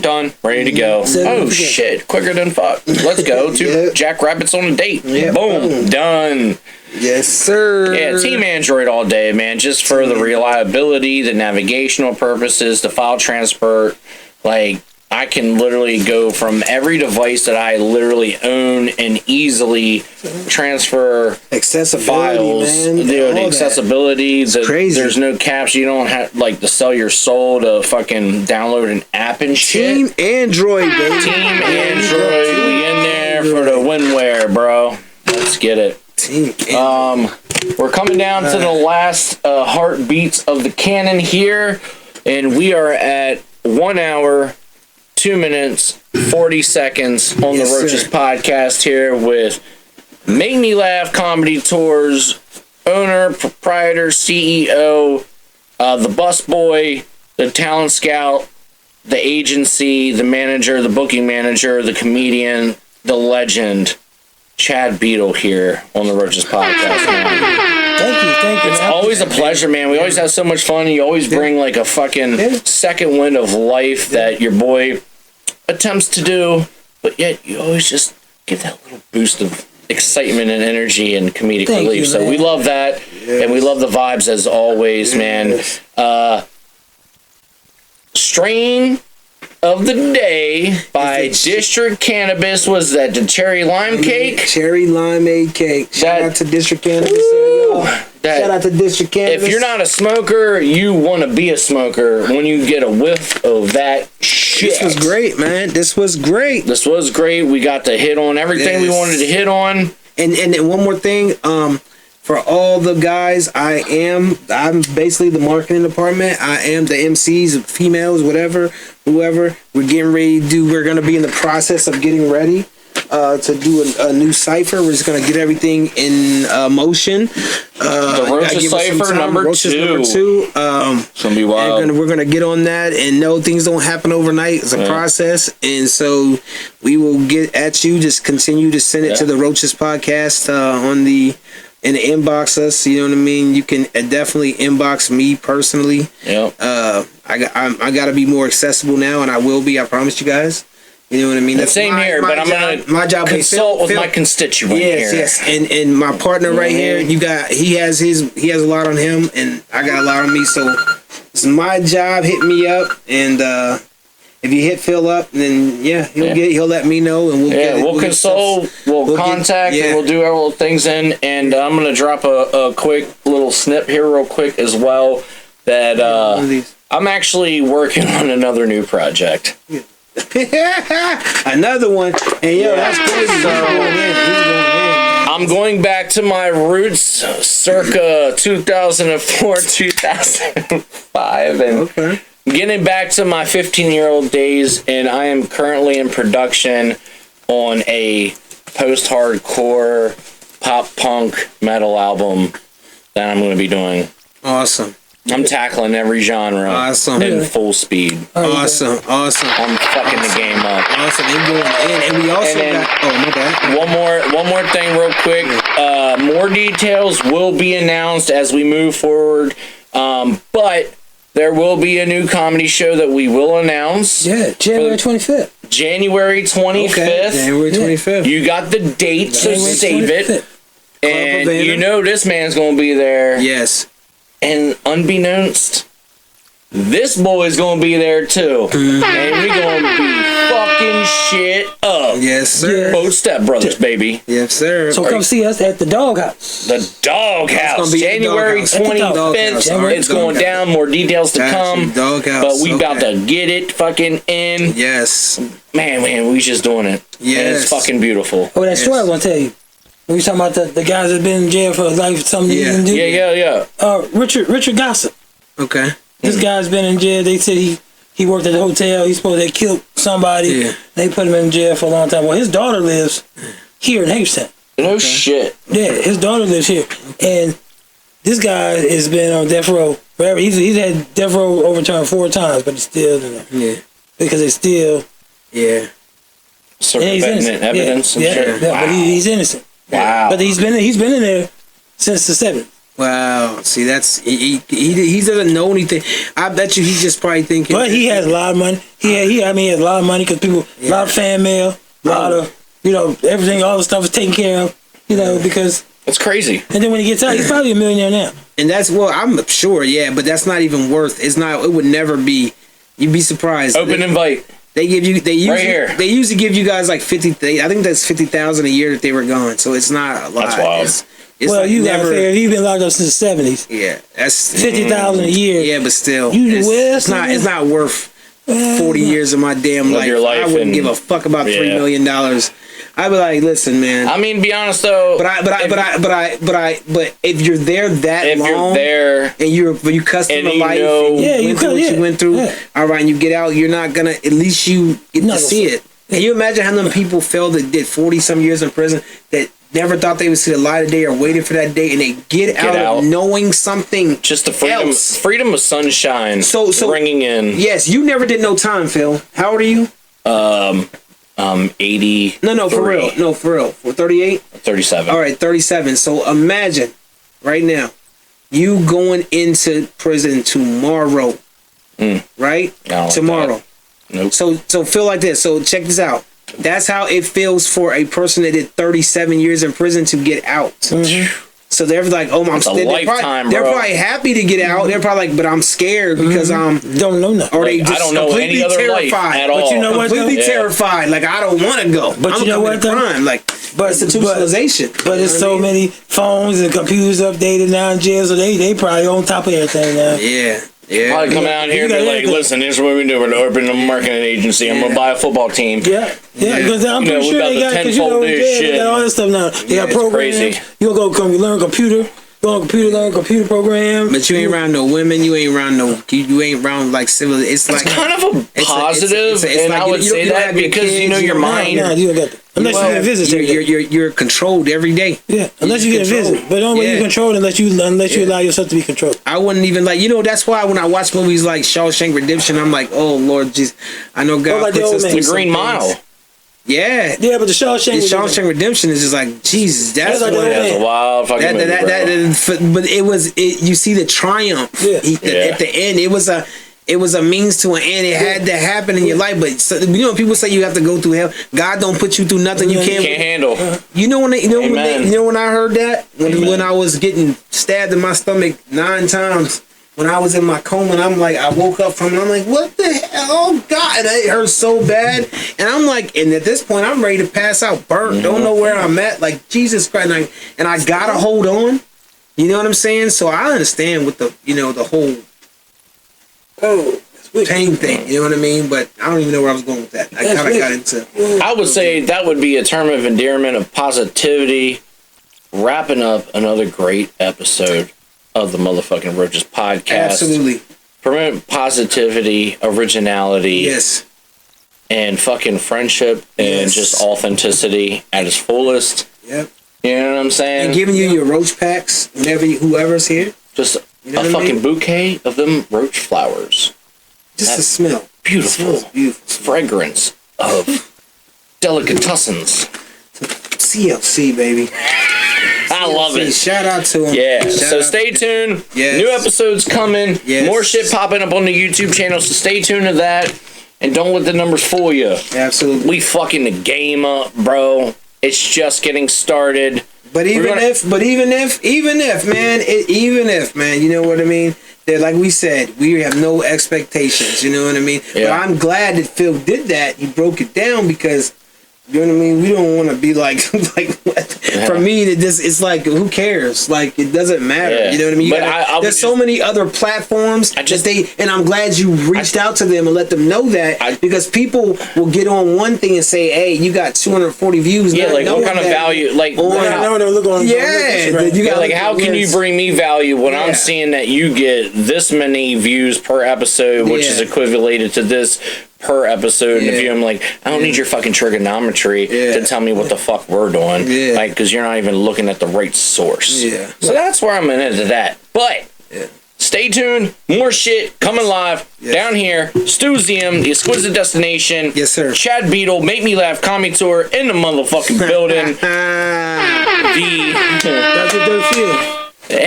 done, ready to go. Oh shit, quicker than fuck. Let's go to Jackrabbits on a date. Yep. Boom, done. Yes, sir. Yeah, Team Android all day, man. Just for the reliability, the navigational purposes, the file transfer. Like, I can literally go from every device that I literally own and easily transfer Accessibility, files. man. The all accessibility. crazy. There's no caps. You don't have like to sell your soul to fucking download an app and shit. Team Android, baby. Team Android. We in there for the winware, bro. Let's get it. Team Android. We're coming down to the last heartbeats of the cannon here, and we are at 1 hour, 2 minutes, 40 seconds on Yes, the Roaches sir. podcast here with Make Me Laugh Comedy Tours owner, proprietor, CEO, the busboy, the talent scout, the agency, the manager, the booking manager, the comedian, the legend, Chad Beadle here on the Roaches podcast, man. Thank you. It's always a pleasure, man. We always have so much fun. You always bring like a fucking second wind of life that your boy attempts to do, but yet you always just give that little boost of excitement and energy and comedic Thank relief. you, So man. we love that, and we love the vibes as always, man. Strain of the day by District Cannabis was that the cherry lime cake. Cherry limeade cake. Shout out to District Cannabis. Shout out to District Cannabis. If you're not a smoker, you want to be a smoker when you get a whiff of that shit. This was great, man. This was great. This was great. We got to hit on everything we wanted to hit on. And one more thing, for all the guys, I'm basically the marketing department. I am the MCs, females, whatever, whoever. We're getting ready to do. We're gonna be in the process of getting ready to do a new cipher. We're just gonna get everything in motion. The Roaches cipher number Roaches two. number 2. It's gonna be wild. We're gonna get on that, and no, things don't happen overnight. It's a process, and so we will get at you. Just continue to send it to the Roaches podcast in the inbox us. You know what I mean? You can definitely inbox me personally. Yep. I got to be more accessible now, and I will be. I promise you guys. You know what I mean? That's Same here, but I'm my job. consult with my constituent Yes, here. yes, and my partner right here. He has a lot on him, and I got a lot on me. So it's my job. Hit me up, and if you hit Phil up, then he'll let me know, and we'll consult, we'll contact, and we'll do our little things in. And I'm gonna drop a quick little snip here, real quick as well. That I'm actually working on another new project. Another one, and that's crazy. He's going in. I'm going back to my roots, circa 2004, 2005, and getting back to my 15-year-old days. And I am currently in production on a post-hardcore pop punk metal album that I'm going to be doing. Awesome. I'm tackling every genre in full speed. Awesome. I'm fucking the game up. Awesome. And we also got. Oh, my bad. One more thing, real quick. More details will be announced as we move forward. But there will be a new comedy show that we will announce. Yeah, January 25th. January 25th. Okay, January 25th. You got the date, so save it. And you know this man's going to be there. Yes. And unbeknownst, this boy's going to be there too. And we're going to be fucking shit up. Yes, sir. Both stepbrothers, baby. Yes, sir. So come see us at the Doghouse. The Doghouse, January 25th. It's going down. More details to come. Doghouse. But we about to get it fucking in. Yes. Man, we just doing it. Yes. And it's fucking beautiful. Oh, that story I want to tell you. We talking about the guys that been in jail for like something you didn't do. Yeah. Richard Gossett. Okay. This guy's been in jail. They said he worked at the hotel. He's supposed to have killed somebody. Yeah. They put him in jail for a long time. Well, his daughter lives here in Hagerstown. No shit. Yeah, his daughter lives here. And this guy has been on death row forever. He's had death row overturned 4 times, but he's still in there. Yeah. Because they still... Yeah. Circumventing evidence and shit. Yeah, wow. but he's innocent. Wow. But he's been in there since the 70s. Wow. See, that's he doesn't know anything. I bet you he's just probably thinking. But he has a lot of money. He has a lot of money because people, a lot of fan mail, a lot of, everything, all the stuff is taken care of, because. It's crazy. And then when he gets out, he's probably a millionaire now. And that's, I'm sure, yeah, but that's not even worth. It would never be. You'd be surprised. Open invite. They usually give you guys like 50. I think that's 50,000 a year that they were gone. So it's not a lot. That's wild. It's well, like you gotta figure he's been locked up since the 70s. Yeah, that's 50,000 a year. Yeah, but still, it's not worth 40 years of my damn life. I wouldn't give a fuck about $3 million. I'd be like, listen, man. I mean, be honest though. But if you're there that long, and you custom a life, you went through. All right, and you get out, you're not gonna. At least you get to see it. Can you imagine how many people fell that did 40-some years in prison that never thought they would see the light of day or waited for that day, and they get out knowing something. Just the freedom of sunshine. So bringing in. Yes, you never did no time, Phil. How old are you? 80. No, for real. No, for real. For 38? 37. All right, 37. So imagine right now you going into prison tomorrow. Right? Tomorrow. Nope. So feel like this. So check this out. That's how it feels for a person that did 37 years in prison to get out. So they're like, "Oh, I'm still." They're probably happy to get out. They're probably like, "But I'm scared because I'm don't know nothing." Or they just I don't know any other terrified at all. But you know what? Completely terrified. Like I don't want to go. But you know what? Crime. Like institutionalization. But there's so many phones and computers updated now in jail, so they probably on top of everything now. Yeah. Probably come out here and be like, listen, here's what we do. We're opening a marketing agency. I'm going to buy a football team. Yeah, because I'm pretty sure they got, because they got all this stuff now. They got programs. Crazy. You'll go learn computer. Learn computer program. But you ain't around no women. You ain't around you ain't around like civil. It's like kind of a positive, and I would say that because your mind. No, you don't get that. Unless you get a visit. You're controlled every day. Yeah, unless you get a visit. But the only way you're controlled unless you allow yourself to be controlled. I wouldn't even that's why when I watch movies like Shawshank Redemption, I'm like, oh Lord, jeez, I know God puts us through the Green Mile. Yeah, but the Shawshank Redemption is just like Jesus. That's a wild fucking movie, but you see the triumph at the end. It was a means to an end. It had to happen in your life. But people say you have to go through hell. God don't put you through nothing you can't handle. You know when I heard that when I was getting stabbed in my stomach 9 times. When I was in my coma, and I'm like, I woke up from it. I'm like, what the hell? Oh, God. And it hurt so bad. And I'm like, and at this point, I'm ready to pass out, burnt. Don't know where I'm at. Like, Jesus Christ. And I got to hold on. You know what I'm saying? So I understand with the, the whole pain thing. You know what I mean? But I don't even know where I was going with that. I kind of got into. I would say that would be a term of endearment of positivity. Wrapping up another great episode of the motherfucking Roaches podcast. Absolutely. Promote positivity, originality. Yes. And fucking friendship and just authenticity at its fullest. Yep. You know what I'm saying? And giving you your roach packs whenever whoever's here. Just a fucking bouquet of them roach flowers. Just the smell. Beautiful. It smells beautiful. Fragrance of delicatessens. CLC, baby. I love it. Shout out to him. Yeah. So stay tuned. Yes. New episodes coming. Yes. More shit popping up on the YouTube channel. So stay tuned to that. And don't let the numbers fool you. Absolutely. We fucking the game up, bro. It's just getting started. But even if, man, you know what I mean? That, like we said, we have no expectations. You know what I mean? Yeah. But I'm glad that Phil did that. He broke it down because, you know what I mean? We don't want to be like what? Yeah. For me, it's like, who cares? Like, it doesn't matter. Yeah. You know what I mean? There's so many other platforms and I'm glad you reached out to them and let them know that, because people will get on one thing and say, hey, you got 240 views. Yeah, like what kind of value? Like, how can you bring me value when I'm seeing that you get this many views per episode, which is equivalent to this per episode, and if I'm like, I don't need your fucking trigonometry to tell me what the fuck we're doing, like, because you're not even looking at the right source. So that's where I'm into that. But stay tuned, more shit coming live down here. Stuzium, the exquisite destination. Yes, sir. Chad Beadle, Make Me Laugh Comedy Tour in the motherfucking building. That's what they feel. Dirty.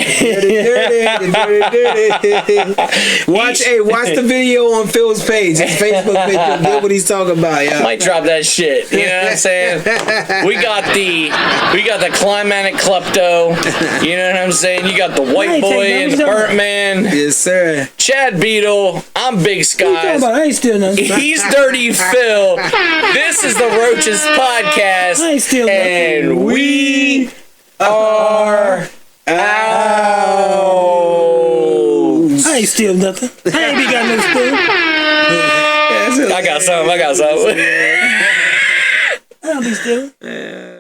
Watch the video on Phil's page, his Facebook page. You'll get what he's talking about. Yeah, might drop that shit. You know what I'm saying? We got the climatic klepto. You know what I'm saying? You got the white boy and the burnt man. Yes, sir. Chad Beadle. I'm Big Skies. I ain't stealing nothing. He's Dirty Phil. This is the Roaches podcast, I ain't stealing nothing. and we are out. I ain't steal nothing. I ain't be got no steal. I got something. I don't be stealing.